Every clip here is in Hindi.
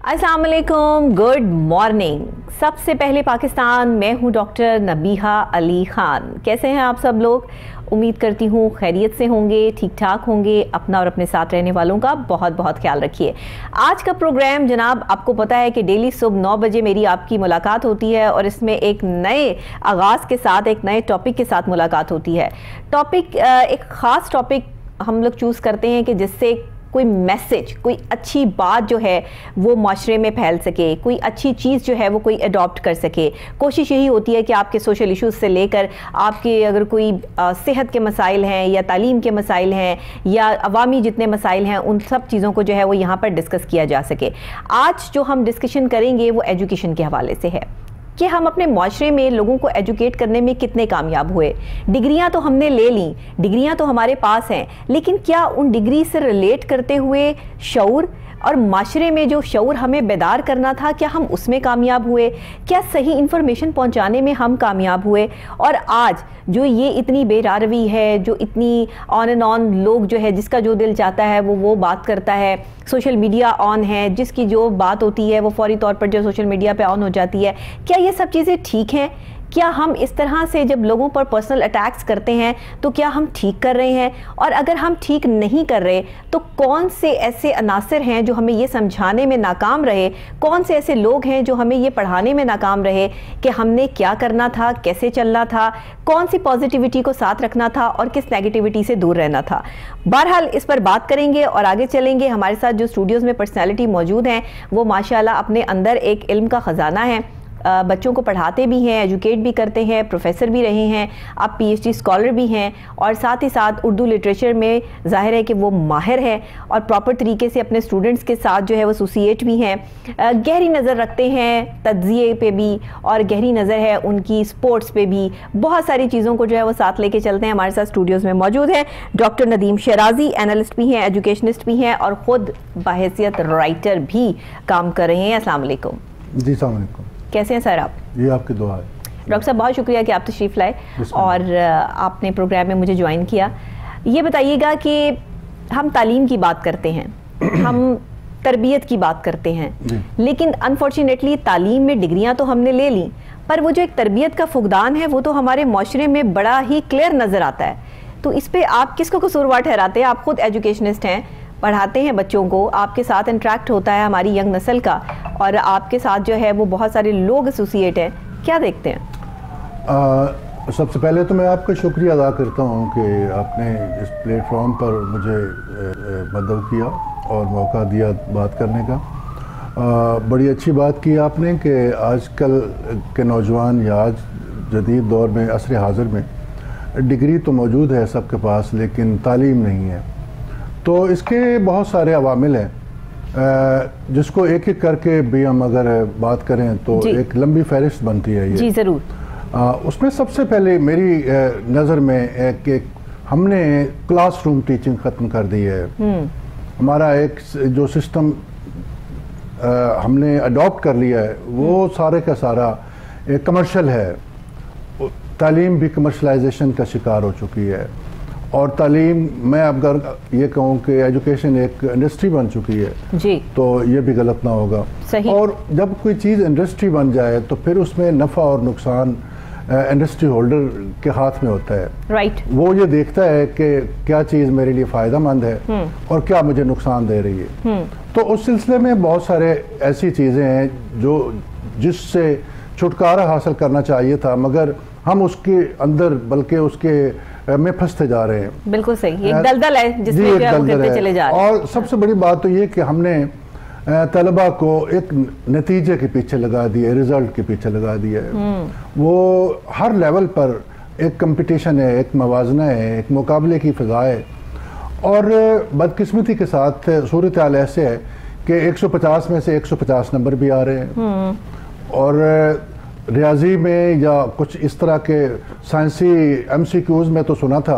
अस्सलाम वालेकुम, गुड मॉर्निंग। सबसे पहले पाकिस्तान, मैं हूं डॉक्टर नबीहा अली खान। कैसे हैं आप सब लोग? उम्मीद करती हूँ खैरियत से होंगे, ठीक ठाक होंगे। अपना और अपने साथ रहने वालों का बहुत बहुत ख्याल रखिए। आज का प्रोग्राम जनाब, आपको पता है कि डेली सुबह 9 बजे मेरी आपकी मुलाकात होती है और इसमें एक नए आगाज़ के साथ, एक नए टॉपिक के साथ मुलाकात होती है। टॉपिक एक ख़ास टॉपिक हम लोग चूज़ करते हैं कि जिससे कोई मैसेज, कोई अच्छी बात जो है वो माशरे में फैल सके, कोई अच्छी चीज़ जो है वो कोई अडॉप्ट कर सके। कोशिश यही होती है कि आपके सोशल इश्यूज़ से लेकर आपके अगर कोई सेहत के मसाइल हैं या तालीम के मसाइल हैं या अवामी जितने मसाइल हैं, उन सब चीज़ों को जो है वो यहाँ पर डिस्कस किया जा सके। आज जो हम डिस्कशन करेंगे वो एजुकेशन के हवाले से है कि हम अपने माशरे में लोगों को एजुकेट करने में कितने कामयाब हुए। डिग्रियां तो हमने ले ली, डिग्रियां तो हमारे पास हैं, लेकिन क्या उन डिग्री से रिलेट करते हुए शऊर और माशरे में जो शऊर हमें बेदार करना था, क्या हम उसमें कामयाब हुए? क्या सही इन्फॉर्मेशन पहुंचाने में हम कामयाब हुए? और आज जो ये इतनी बेरारवी है, जो इतनी ऑन एंड ऑन लोग जो है जिसका जो दिल चाहता है वो बात करता है, सोशल मीडिया ऑन है, जिसकी जो बात होती है वो फौरी तौर पर जो सोशल मीडिया पे ऑन हो जाती है, क्या ये सब चीज़ें ठीक हैं? क्या हम इस तरह से जब लोगों पर पर्सनल अटैक्स करते हैं तो क्या हम ठीक कर रहे हैं? और अगर हम ठीक नहीं कर रहे तो कौन से ऐसे अनासर हैं जो हमें ये समझाने में नाकाम रहे? कौन से ऐसे लोग हैं जो हमें ये पढ़ाने में नाकाम रहे कि हमने क्या करना था, कैसे चलना था, कौन सी पॉजिटिविटी को साथ रखना था और किस नेगेटिविटी से दूर रहना था? बहरहाल इस पर बात करेंगे और आगे चलेंगे। हमारे साथ जो स्टूडियोज़ में पर्सनैलिटी मौजूद हैं वो माशाल्लाह अपने अंदर एक इल्म का ख़जाना है। बच्चों को पढ़ाते भी हैं, एजुकेट भी करते हैं, प्रोफेसर भी रहे हैं, आप PhD स्कॉलर भी हैं और साथ ही साथ उर्दू लिटरेचर में ज़ाहिर है कि वो माहिर है और प्रॉपर तरीके से अपने स्टूडेंट्स के साथ जो है वो एसोसिएट भी हैं। गहरी नज़र रखते हैं तज्ज़िये पे भी और गहरी नज़र है उनकी स्पोर्ट्स पे भी। बहुत सारी चीज़ों को जो है वो साथ लेके चलते हैं। हमारे साथ स्टूडियोज़ में मौजूद हैं डॉक्टर नदीम शराजी, एनालिस्ट भी हैं, एजुकेशनिस्ट भी हैं और ख़ुद बाहैसियत राइटर भी काम कर रहे हैं। अस्सलाम वालेकुम। जी अस्सलाम वालेकुम। कैसे हैं सर आप? ये आपकी दुआ है। डॉक्टर साहब, बहुत शुक्रिया कि आप तशरीफ़ लाए और आपने प्रोग्राम में मुझे ज्वाइन किया। ये बताइएगा कि हम तालीम की बात करते हैं, हम तरबियत की बात करते हैं, लेकिन अनफॉर्चुनेटली तालीम में डिग्रियां तो हमने ले ली, पर वो जो एक तरबियत का फुकदान है वो तो हमारे माशरे में बड़ा ही क्लियर नज़र आता है। तो इस पर आप किसको कसूरवार ठहराते हैं? आप खुद एजुकेशनिस्ट हैं, पढ़ाते हैं बच्चों को, आपके साथ इंटरेक्ट होता है हमारी यंग नस्ल का और आपके साथ जो है वो बहुत सारे लोग एसोसिएट हैं, क्या देखते हैं? सबसे पहले तो मैं आपका शुक्रिया अदा करता हूँ कि आपने इस प्लेटफॉर्म पर मुझे मदद किया और मौका दिया बात करने का। बड़ी अच्छी बात की आपने कि आजकल के नौजवान या आज जदीद दौर में, असर हाज़िर में डिग्री तो मौजूद है सबके पास, लेकिन तालीम नहीं है। तो इसके बहुत सारे अवामिल हैं जिसको एक एक करके भी हम अगर बात करें तो एक लंबी फहरिस्त बनती है ये। जी ज़रूर। उसमें सबसे पहले मेरी नज़र में एक हमने क्लासरूम टीचिंग ख़त्म कर दी है। हमारा एक जो सिस्टम हमने अडॉप्ट कर लिया है वो सारे का सारा एक कमर्शियल है। तालीम भी कमर्शलाइजेशन का शिकार हो चुकी है और तालीम, मैं अगर ये कहूँ कि एजुकेशन एक इंडस्ट्री बन चुकी है जी, तो ये भी गलत ना होगा। सही। और जब कोई चीज़ इंडस्ट्री बन जाए तो फिर उसमें नफ़ा और नुकसान इंडस्ट्री होल्डर के हाथ में होता है। राइट। वो ये देखता है कि क्या चीज़ मेरे लिए फ़ायदा मंद है और क्या मुझे नुकसान दे रही है। तो उस सिलसिले में बहुत सारे ऐसी चीज़ें हैं जो जिससे छुटकारा हासिल करना चाहिए था, मगर हम उसके अंदर बल्कि उसके में फंसते जा रहे हैं। बिल्कुल सही, एक दलदल है जिसमें हम करते चले जा रहे हैं। और सबसे बड़ी बात तो ये कि हमने तलबा को एक नतीजे के पीछे लगा दिया, रिजल्ट के पीछे लगा दिया है। वो हर लेवल पर एक कंपटीशन है, एक मवाजना है, एक मुकाबले की फ़िज़ा है और बदकिस्मती के साथ सूरत हाल ऐसे है कि 150 में से 150 नंबर भी आ रहे हैं और रियाजी में या कुछ इस तरह के साइंसी MCQs में तो सुना था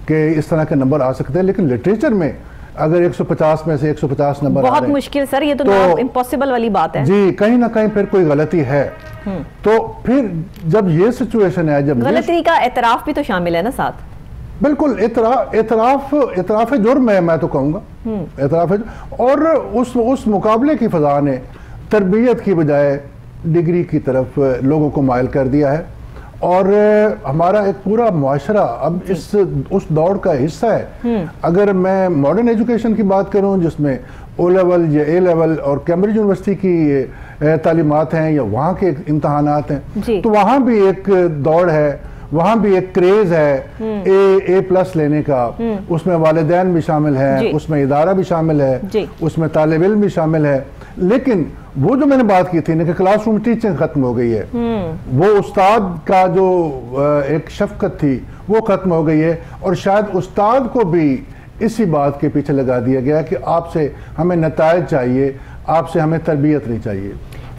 कि इस तरह के नंबर आ सकते हैं, लेकिन लिटरेचर में अगर 150 में से 150 नंबर बहुत मुश्किल सर, ये तो इम्पॉसिबल वाली बात है जी। कहीं ना कहीं फिर कोई गलती है। तो फिर जब ये सिचुएशन है, जब गलती का एतराफ़ भी तो शामिल है ना साथ। बिल्कुल, इतराफ़ जुर्म है, मैं तो कहूँगा इतराफ़। और उस मुकाबले की फ़ज़ा ने तरबियत की बजाय डिग्री की तरफ लोगों को माइल कर दिया है। और हमारा एक पूरा मुआशरा अब उस दौड़ का हिस्सा है। अगर मैं मॉडर्न एजुकेशन की बात करूं जिसमें ओ लेवल या ए लेवल और कैम्ब्रिज यूनिवर्सिटी की तालीमात हैं या वहाँ के इम्तहानात हैं, तो वहाँ भी एक दौड़ है, वहाँ भी एक क्रेज है ए प्लस लेने का। उसमें वालिदैन भी शामिल हैं, उसमें इदारा भी शामिल है, उसमें तालिब इल्म भी शामिल है। लेकिन वो जो मैंने बात की थी ना कि क्लासरूम टीचिंग खत्म हो गई है, वो उस्ताद का जो एक शफकत थी वो खत्म हो गई है। और शायद उस्ताद को भी इसी बात के पीछे लगा दिया गया कि आपसे हमें नतायज चाहिए, आपसे हमें तरबियत नहीं चाहिए।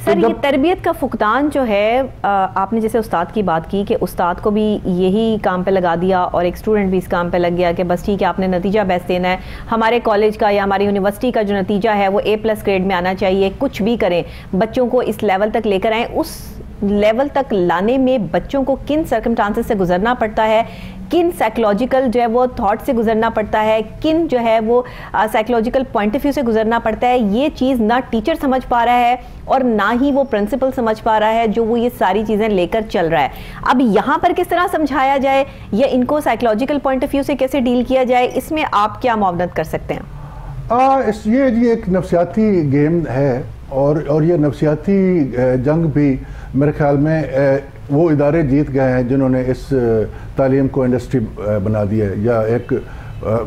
सर ये तरबियत का फुकदान जो है, आपने जैसे उस्ताद की बात की कि उस्ताद को भी यही काम पे लगा दिया और एक स्टूडेंट भी इस काम पे लग गया कि बस ठीक है आपने नतीजा बेस्ट देना है, हमारे कॉलेज का या हमारी यूनिवर्सिटी का जो नतीजा है वो A+ ग्रेड में आना चाहिए। कुछ भी करें, बच्चों को इस लेवल तक लेकर आएँ। उस लेवल तक लाने में बच्चों को किन सर्कमस्टांसेस से गुजरना पड़ता है, किन साइकोलॉजिकल जो है वो थॉट से गुजरना पड़ता है, किन जो है वो साइकोलॉजिकल पॉइंट ऑफ व्यू से गुजरना पड़ता है, ये चीज़ ना टीचर समझ पा रहा है और ना ही वो प्रिंसिपल समझ पा रहा है जो वो ये सारी चीज़ें लेकर चल रहा है। अब यहाँ पर किस तरह समझाया जाए या इनको साइकोलॉजिकल पॉइंट ऑफ व्यू से कैसे डील किया जाए, इसमें आप क्या मुआवनत कर सकते हैं? ये एक नफ्सियाती गेम है और ये नफ्सियाती जंग भी मेरे ख्याल में वो इदारे जीत गए हैं जिन्होंने इस तालीम को इंडस्ट्री बना दी है या एक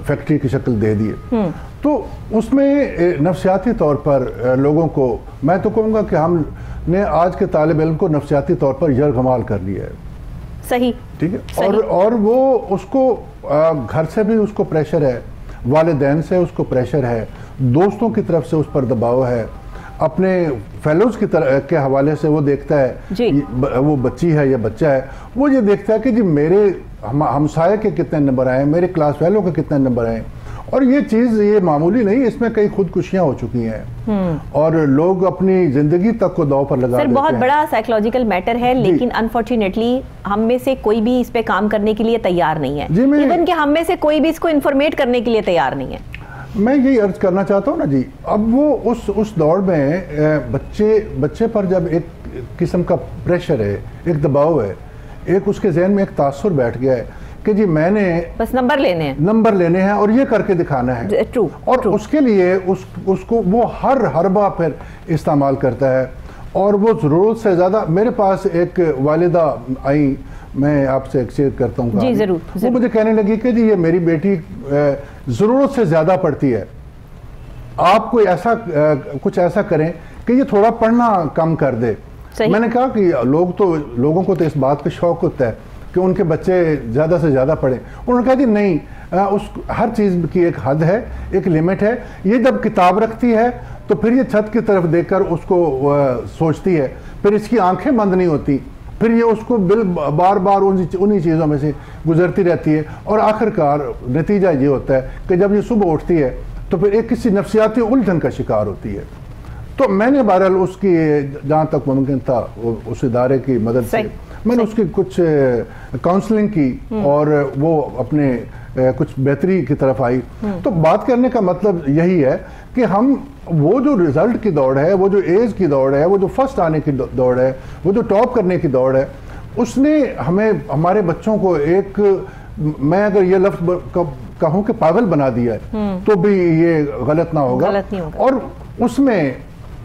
फैक्ट्री की शक्ल दे दी है। तो उसमें नफ्सियाती तौर पर लोगों को, मैं तो कहूँगा कि हमने आज के तालिब इल्म को नफ्सियाती तौर पर यरगमाल कर लिया है। सही, ठीक है। और वो उसको घर से भी उसको प्रेशर है, वालिदैन से उसको प्रेशर है, दोस्तों की तरफ से उस पर दबाव है, अपने फेलोज की तरह के हवाले से वो देखता है वो बच्ची है या बच्चा है, वो ये देखता है कि जी मेरे हमसाये के कितने नंबर आए, मेरे क्लास फेलो के कितने नंबर आए। और ये चीज़ ये मामूली नहीं, इसमें कई खुदकुशियां हो चुकी हैं और लोग अपनी जिंदगी तक को दांव पर लगा देते हैं। बहुत बड़ा साइकोलॉजिकल मैटर है, लेकिन अनफॉर्चुनेटली हम में से कोई भी इस पे काम करने के लिए तैयार नहीं है। इवन कि हम में से कोई भी इसको इन्फॉर्मेट करने के लिए तैयार नहीं है। मैं यही अर्ज करना चाहता हूँ ना जी, अब वो उस दौड़ में बच्चे पर जब एक किस्म का प्रेशर है, एक दबाव है, एक उसके जहन में एक तासुर बैठ गया है कि जी मैंने बस नंबर लेने हैं और ये करके दिखाना है। ट्रू। और उसके लिए उसको वो हर हरबा फिर इस्तेमाल करता है और वो ज़रूरत से ज़्यादा। मेरे पास एक वालिदा आई, मैं आपसे एक शेयर करता हूँ जी, जरूर। वो मुझे कहने लगी कि जी ये मेरी बेटी ज़रूरत से ज़्यादा पढ़ती है, आप कोई ऐसा कुछ ऐसा करें कि ये थोड़ा पढ़ना कम कर दे। मैंने कहा कि लोगों को तो इस बात का शौक होता है कि उनके बच्चे ज़्यादा से ज़्यादा पढ़ें। उन्होंने कहा कि नहीं, हर चीज़ की एक हद है, एक लिमिट है। ये जब किताब रखती है तो फिर ये छत की तरफ देखकर उसको सोचती है, फिर इसकी आंखें बंद नहीं होती, फिर ये उसको बार बार उन्हीं चीज़ों में से गुजरती रहती है और आखिरकार नतीजा ये होता है कि जब ये सुबह उठती है तो फिर एक किसी नफ्सियाती उलझन का शिकार होती है। तो मैंने बहरहाल उसकी जहाँ तक मुमकिन था उस इदारे की मदद से मैंने उसकी कुछ काउंसलिंग की और वो अपने कुछ बेहतरी की तरफ आई। तो बात करने का मतलब यही है कि हम वो जो रिजल्ट की दौड़ है, वो जो एज की दौड़ है, वो जो फर्स्ट आने की दौड़ है, वो जो टॉप करने की दौड़ है, उसने हमें, हमारे बच्चों को एक, मैं अगर ये लफ्ज कहूँ कि पागल बना दिया है तो भी ये गलत ना होगा। और उसमें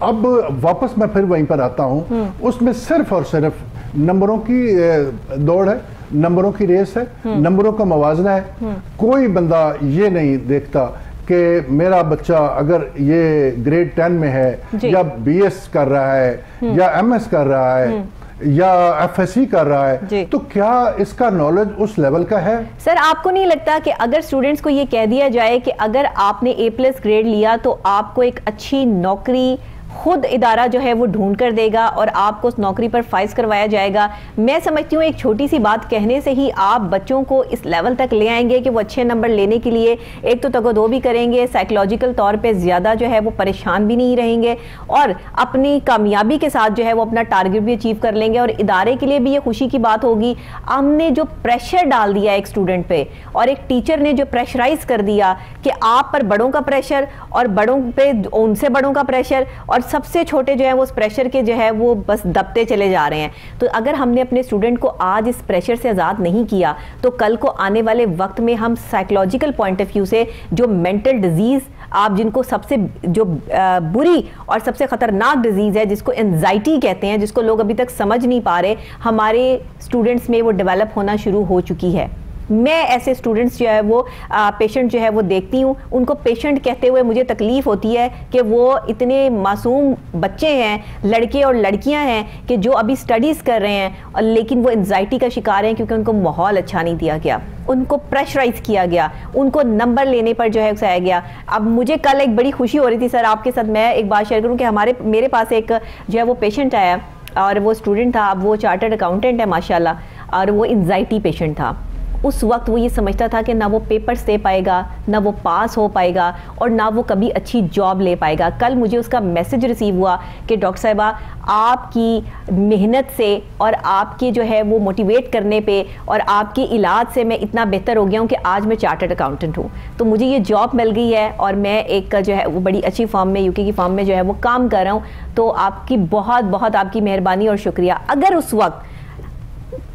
अब वापस मैं फिर वहीं पर आता हूँ, उसमें सिर्फ और सिर्फ नंबरों की दौड़ है, नंबरों की रेस है, नंबरों का मवाजना है। कोई बंदा ये नहीं देखता कि मेरा बच्चा अगर ये ग्रेड 10 में है या BS कर रहा है या MS कर रहा है या FSC कर रहा है, तो क्या इसका नॉलेज उस लेवल का है? सर, आपको नहीं लगता कि अगर स्टूडेंट्स को ये कह दिया जाए कि अगर आपने A+ ग्रेड लिया तो आपको एक अच्छी नौकरी खुद इदारा जो है वो ढूंढ कर देगा और आपको उस नौकरी पर फाइज करवाया जाएगा? मैं समझती हूँ एक छोटी सी बात कहने से ही आप बच्चों को इस लेवल तक ले आएंगे कि वो अच्छे नंबर लेने के लिए एक तो तगोदो भी करेंगे, साइकोलॉजिकल तौर पे ज़्यादा जो है वो परेशान भी नहीं रहेंगे और अपनी कामयाबी के साथ जो है वो अपना टारगेट भी अचीव कर लेंगे। और इदारे के लिए भी ये खुशी की बात होगी, हमने जो प्रेशर डाल दिया एक स्टूडेंट पे और एक टीचर ने जो प्रेशराइज कर दिया कि आप पर बड़ों का प्रेशर और बड़ों पे उनसे बड़ों का प्रेशर और सबसे छोटे जो है वो उस प्रेशर के जो है वो बस दबते चले जा रहे हैं। तो अगर हमने अपने स्टूडेंट को आज इस प्रेशर से आज़ाद नहीं किया तो कल को आने वाले वक्त में हम साइकोलॉजिकल पॉइंट ऑफ व्यू से जो मेंटल डिजीज़ आप जिनको सबसे जो बुरी और सबसे ख़तरनाक डिजीज़ है जिसको एंजाइटी कहते हैं, जिसको लोग अभी तक समझ नहीं पा रहे, हमारे स्टूडेंट्स में वो डेवलप होना शुरू हो चुकी है। मैं ऐसे स्टूडेंट्स जो है वो पेशेंट जो है वो देखती हूँ, उनको पेशेंट कहते हुए मुझे तकलीफ़ होती है कि वो इतने मासूम बच्चे हैं, लड़के और लड़कियां हैं कि जो अभी स्टडीज़ कर रहे हैं और लेकिन वो एंजाइटी का शिकार हैं क्योंकि उनको माहौल अच्छा नहीं दिया गया, उनको प्रेशराइज किया गया, उनको नंबर लेने पर जो है उकसाया गया। अब मुझे कल एक बड़ी खुशी हो रही थी सर आपके साथ, मैं एक बात शेयर करूँ कि मेरे पास एक जो है वो पेशेंट आया और वो स्टूडेंट था, अब वो चार्टर्ड अकाउंटेंट है माशाल्लाह, और वो एंजाइटी पेशेंट था। उस वक्त वो ये समझता था कि ना वो पेपर्स दे पाएगा, ना वो पास हो पाएगा और ना वो कभी अच्छी जॉब ले पाएगा। कल मुझे उसका मैसेज रिसीव हुआ कि डॉक्टर साहिबा आपकी मेहनत से और आपके जो है वो मोटिवेट करने पे और आपके इलाज से मैं इतना बेहतर हो गया हूँ कि आज मैं चार्टर्ड अकाउंटेंट हूँ, तो मुझे ये जॉब मिल गई है और मैं एक जो है वो बड़ी अच्छी फर्म में, यूके की फर्म में जो है वो काम कर रहा हूँ। तो आपकी बहुत बहुत आपकी मेहरबानी और शुक्रिया। अगर उस वक्त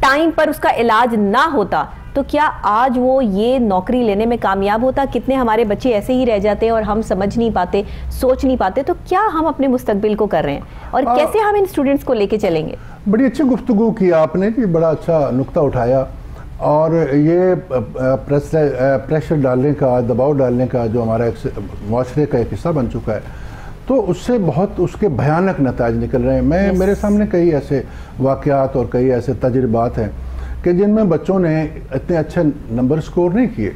टाइम पर उसका इलाज ना होता तो क्या आज वो ये नौकरी लेने में कामयाब होता? कितने हमारे बच्चे ऐसे ही रह जाते हैं और हम समझ नहीं पाते, सोच नहीं पाते। तो क्या हम अपने मुस्तकबिल को कर रहे हैं और कैसे हम इन स्टूडेंट्स को लेके चलेंगे? बड़ी अच्छी गुफ्तगू की आपने जी, बड़ा अच्छा नुक्ता उठाया। और ये प्रेशर डालने का, दबाव डालने का जो हमारा एक माशरे का एक हिस्सा बन चुका है, तो उससे बहुत उसके भयानक नताज निकल रहे हैं। मेरे सामने कई ऐसे वाक़यात और कई ऐसे तजुर्बात हैं कि जिनमें बच्चों ने इतने अच्छे नंबर स्कोर नहीं किए,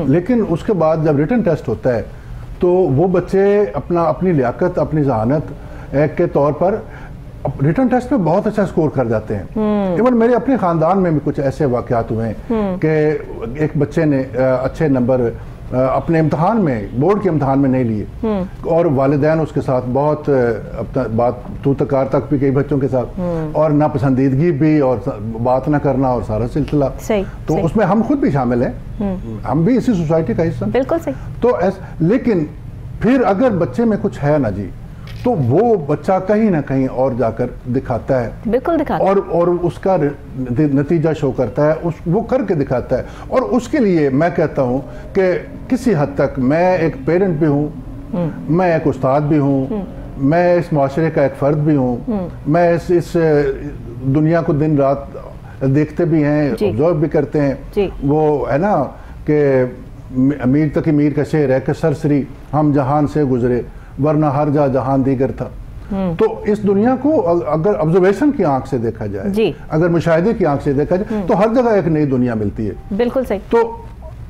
लेकिन उसके बाद जब रिटन टेस्ट होता है तो वो बच्चे अपनी लियाकत, अपनी जहानत के तौर पर रिटन टेस्ट में बहुत अच्छा स्कोर कर जाते हैं। इवन मेरे अपने ख़ानदान में भी कुछ ऐसे वाक़यात हुए हैं कि एक बच्चे ने अच्छे नंबर अपने इम्तहान में, बोर्ड के इम्तहान में नहीं लिए और वालिदैन उसके साथ बहुत बात तू तकार तक भी कई बच्चों के साथ और नापसंदीदगी भी और बात ना करना और सारा सिलसिला। तो सही। उसमें हम खुद भी शामिल हैं, हम भी इसी सोसाइटी का हिस्सा। बिल्कुल सही। तो लेकिन फिर अगर बच्चे में कुछ है ना जी, तो वो बच्चा कहीं ना कहीं और जाकर दिखाता है, बिल्कुल दिखाता है और उसका नतीजा शो करता है, वो करके दिखाता है। और उसके लिए मैं कहता हूँ कि किसी हद तक मैं एक पेरेंट भी हूँ, मैं एक उस्ताद भी हूँ, मैं इस माशरे का एक फ़र्द भी हूँ, मैं इस दुनिया को दिन रात देखते भी हैं, ऑब्जर्व भी करते हैं। वो है ना कि अमीर तक मीर का शेर है कि सरसरी हम जहान से गुजरे वरना हर जहान दीगर था। तो इस दुनिया को अगर ऑब्जर्वेशन की आंख से देखा जाए, अगर मुशाहिदे की आंख से देखा जाए, तो हर जगह एक नई दुनिया मिलती है। बिल्कुल सही। तो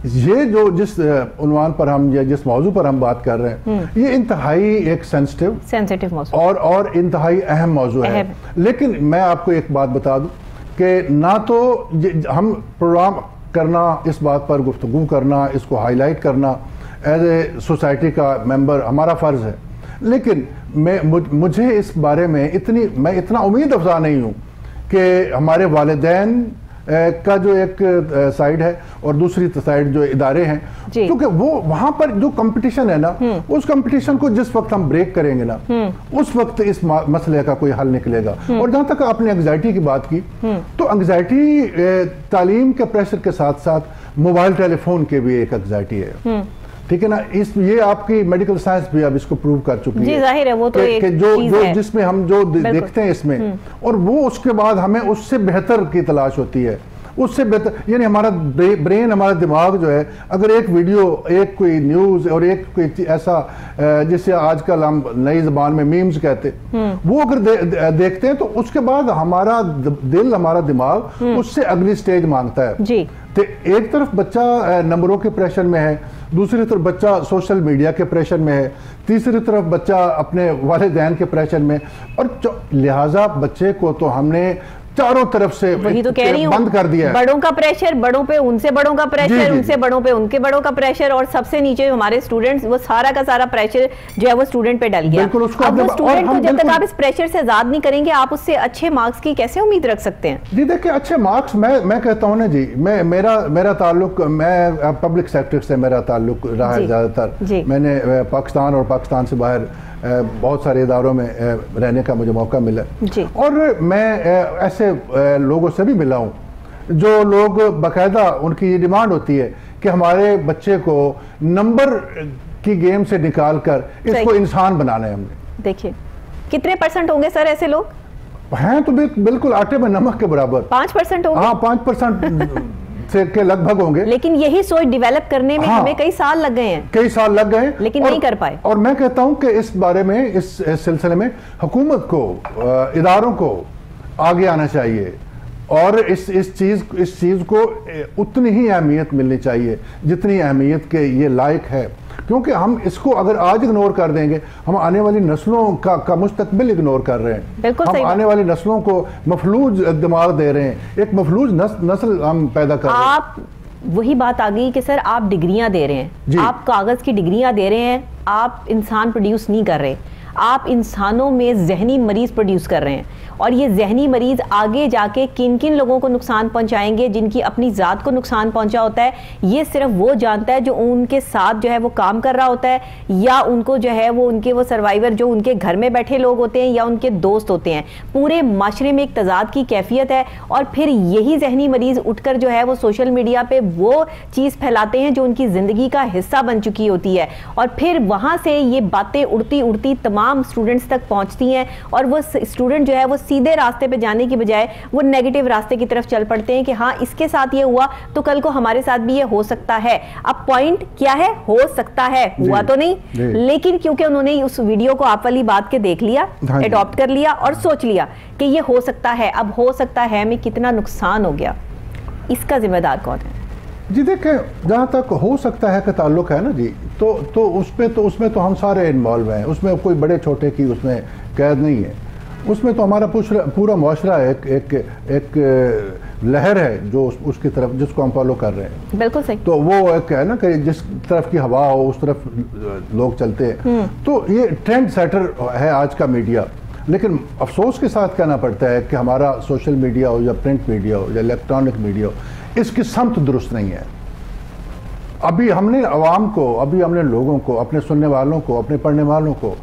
ये जो जिस उन्वान पर हम या जिस मौजू पर हम बात कर रहे हैं, ये इंतहाई एक सेंसिटिव मौजू और इंतहाई अहम मौजू है। लेकिन मैं आपको एक बात बता दूं कि ना तो हम प्रोग्राम करना, इस बात पर गुफ्तगू करना, इसको हाईलाइट करना एज ए सोसाइटी का मेंबर हमारा फ़र्ज़ है, लेकिन मुझे इस बारे में मैं इतना उम्मीद अफजा नहीं हूँ कि हमारे वालिदैन का जो एक साइड है और दूसरी साइड जो इदारे हैं, क्योंकि वो वहाँ पर जो कंपटीशन है ना, उस कंपटीशन को जिस वक्त हम ब्रेक करेंगे ना, उस वक्त इस मसले का कोई हल निकलेगा। और जहाँ तक आपने एंग्जाइटी की बात की, तो एंग्जाइटी तालीम के प्रेशर के साथ साथ मोबाइल टेलीफोन के भी एक एंग्जाइटी है, ठीक है ना। ये आपकी मेडिकल साइंस भी अब इसको प्रूव कर चुकी है, जाहिर है वो तो कि जो जिसमें हम जो देखते हैं इसमें, और वो उसके बाद हमें उससे बेहतर की तलाश होती है, उससे बेहतर। यानी हमारा ब्रेन, हमारा दिमाग जो है, अगर एक वीडियो, एक कोई न्यूज़ और एक कोई ऐसा जिसे आजकल हम नई ज़बान में मीम्स कहते, वो अगर देखते हैं तो उसके बाद हमारा दिल, हमारा दिमाग उससे अगली स्टेज मांगता है जी। तो एक तरफ बच्चा नंबरों के प्रेशर में है, दूसरी तरफ बच्चा सोशल मीडिया के प्रेशर में है, तीसरी तरफ बच्चा अपने वालिदैन के प्रेशर में, और लिहाजा बच्चे को तो हमने चारों तरफ से वही तो कह रही हूं, बंद कर दिया है। बड़ों का प्रेशर, बड़ों पे उनसे बड़ों का प्रेशर, उनसे बड़ों पे उनके बड़ों का प्रेशर, और सबसे नीचे हमारे स्टूडेंट्स, वो सारा का सारा प्रेशर जो है वो स्टूडेंट पे डल गया। अब वो स्टूडेंट को जब तक आप इस प्रेशर से आजाद नहीं करेंगे, आप उससे अच्छे मार्क्स की कैसे उम्मीद रख सकते हैं? जी देखिए, अच्छे मार्क्स मैं कहता हूँ ना जी, मेरा ताल्लुक, मैं पब्लिक सेक्टर से मेरा ताल्लुक रहा है ज्यादातर। मैंने पाकिस्तान और पाकिस्तान से बाहर बहुत सारे इदारों में रहने का मुझे मौका मिला जी। और मैं ऐसे लोगों से भी मिला हूँ जो लोग बाकायदा उनकी ये डिमांड होती है कि हमारे बच्चे को नंबर की गेम से निकाल कर इसको इंसान बनाना है हमने। देखिए कितने % होंगे सर ऐसे लोग? हैं तो बिल्कुल आटे में नमक के बराबर। 5% होंगे? हाँ 5% से के लगभग होंगे। लेकिन यही सोच डेवलप करने में हमें कई साल लग गए हैं। कई साल लग गए लेकिन नहीं कर पाए। और मैं कहता हूं कि इस बारे में, इस सिलसिले में हुकूमत को, इदारों को आगे आना चाहिए और इस चीज को उतनी ही अहमियत मिलनी चाहिए जितनी अहमियत के ये लायक है, क्योंकि हम इसको अगर आज इग्नोर कर देंगे हम आने वाली नस्लों का मुस्तकबिल इग्नोर कर रहे हैं। हम आने वाली नस्लों को मफलूज दिमाग दे रहे हैं, एक मफलूज नस्ल हम पैदा कर रहे हैं। आप वही बात आ गई कि सर आप डिग्रियां दे रहे हैं, आप कागज की डिग्रियां दे रहे हैं, आप इंसान प्रोड्यूस नहीं कर रहे, आप इंसानों में जहनी मरीज प्रोड्यूस कर रहे हैं। और ये जहनी मरीज आगे जाके किन किन लोगों को नुकसान पहुंचाएंगे, जिनकी अपनी ज़ात को नुकसान पहुंचा होता है, ये सिर्फ वो जानता है जो उनके साथ जो है वो काम कर रहा होता है, या उनको जो है वो उनके वो सर्वाइवर जो उनके घर में बैठे लोग होते हैं या उनके दोस्त होते हैं। पूरे माशरे में एक तजाद की कैफियत है और फिर यही जहनी मरीज उठकर जो है वो सोशल मीडिया पे वो चीज़ फैलाते हैं जो उनकी ज़िंदगी का हिस्सा बन चुकी होती है, और फिर वहाँ से ये बातें उड़ती उड़ती तमाम स्टूडेंट्स तक पहुँचती हैं और वो स्टूडेंट जो है वो सीधे रास्ते पे जाने की बजाय वो नेगेटिव रास्ते की तरफ चल पड़ते हैं कि हाँ इसके साथ ये हुआ तो कल को हमारे साथ भी ये हो सकता है। अब पॉइंट क्या है, हो सकता है, हुआ तो नहीं, लेकिन क्योंकि उन्होंने उस वीडियो को आप वाली बात के देख लिया, अडॉप्ट कर लिया और सोच लिया कि ये हो सकता है। अब हो सकता है में कितना नुकसान हो गया, इसका जिम्मेदार कौन है? जी देखें, जहाँ तक हो सकता है का ताल्लुक है ना जी, तो उसमें तो हम सारे इन्वॉल्व हैं, उसमें कोई बड़े छोटे की उसमें कैद नहीं है। उसमें तो हमारा पूरा मुआशरा एक लहर है जो उसकी तरफ, जिसको हम फॉलो कर रहे हैं। बिल्कुल सही। तो वो एक है ना कि जिस तरफ की हवा हो उस तरफ लोग चलते हैं। तो ये ट्रेंड सेटर है आज का मीडिया, लेकिन अफसोस के साथ कहना पड़ता है कि हमारा सोशल मीडिया हो या प्रिंट मीडिया हो या इलेक्ट्रॉनिक मीडिया हो, इसकी समत दुरुस्त नहीं है। अभी हमने अवाम को, अभी हमने लोगों को, अपने सुनने वालों को, अपने पढ़ने वालों को,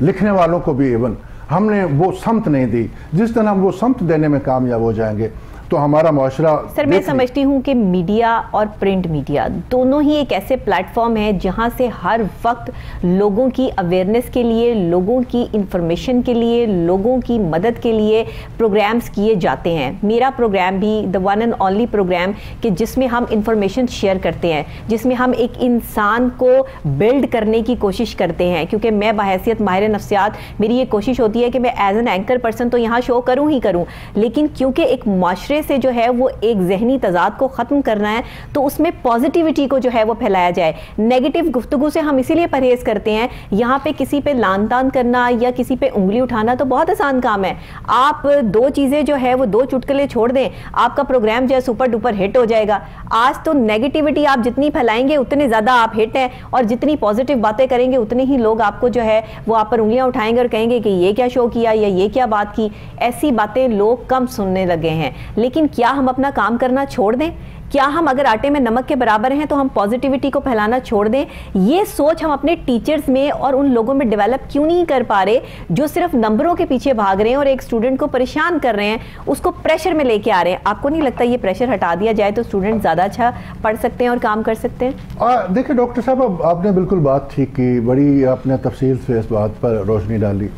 लिखने वालों को भी इवन हमने वो समत नहीं दी। जिस दिन हम वो समत देने में कामयाब हो जाएंगे तो हमारा मुआशरा। सर मैं समझती हूँ कि मीडिया और प्रिंट मीडिया दोनों ही एक ऐसे प्लेटफॉर्म है जहाँ से हर वक्त लोगों की अवेयरनेस के लिए, लोगों की इंफॉर्मेशन के लिए, लोगों की मदद के लिए प्रोग्राम्स किए जाते हैं। मेरा प्रोग्राम भी the one and only programme कि जिसमें हम इंफॉर्मेशन शेयर करते हैं, जिसमें हम एक इंसान को बिल्ड करने की कोशिश करते हैं, क्योंकि मैं बहैसियत माहिर नफ्सियात मेरी ये कोशिश होती है कि मैं एज एन एंकर पर्सन तो यहाँ शो करूँ ही करूँ, लेकिन क्योंकि एक माशरे से जो है वो एक जहनी तजाद को ख़त्म करना है तो उसमें पॉजिटिविटी को जो है वो फैलाया जाए। नेगेटिव गुफ्तगू से हम इसीलिए परहेज़ करते हैं। यहाँ पे किसी पे लान तान करना या किसी पे उंगली उठाना तो बहुत आसान काम है। आप दो चीज़ें जो है वो दो चुटकुले छोड़ दें, आपका प्रोग्राम जो है सुपर डुपर हिट हो जाएगा। आज तो नेगेटिविटी आप जितनी फैलाएंगे उतने ज़्यादा आप हिट हैं, और जितनी पॉजिटिव बातें करेंगे उतने ही लोग आपको जो है वो आप पर उंगलियाँ उठाएंगे और कहेंगे कि ये क्या शो किया या ये क्या बात की। ऐसी बातें लोग कम सुनने लगे हैं। लेकिन क्या हम अपना काम करना छोड़ दें? क्या हम अगर आटे में नमक के बराबर हैं तो हम पॉजिटिविटी को फैलाना छोड़ दें? ये सोच हम अपने टीचर्स में और उन लोगों में डेवलप क्यों नहीं कर पा रहे जो सिर्फ नंबरों के पीछे भाग रहे हैं और एक स्टूडेंट को परेशान कर रहे हैं, उसको प्रेशर में लेके आ रहे हैं? आपको नहीं लगता ये प्रेशर हटा दिया जाए तो स्टूडेंट ज़्यादा अच्छा पढ़ सकते हैं और काम कर सकते हैं? देखिए डॉक्टर साहब, आपने बिल्कुल बात ठीक की, बड़ी आपने तफसील से इस बात पर रोशनी डाली,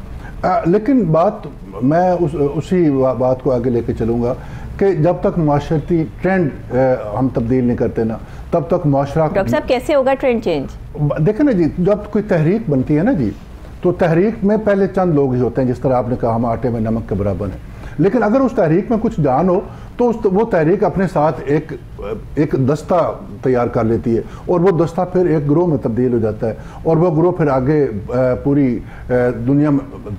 लेकिन मैं उसी बात को आगे लेके चलूँगा कि जब तक माशरती ट्रेंड हम तब्दील नहीं करते ना, तब तक माशरा। डॉक्टर साहब कैसे होगा ट्रेंड चेंज? देखें ना जी, जब कोई तहरीक बनती है ना जी, तो तहरीक में पहले चंद लोग ही होते हैं, जिस तरह आपने कहा हम आटे में नमक के बराबर हैं। लेकिन अगर उस तहरीक में कुछ जान हो तो वो तहरीक अपने साथ एक दस्ता तैयार कर लेती है, और वो दस्ता फिर एक ग्रोह में तब्दील हो जाता है, और वो ग्रोह फिर आगे पूरी दुनिया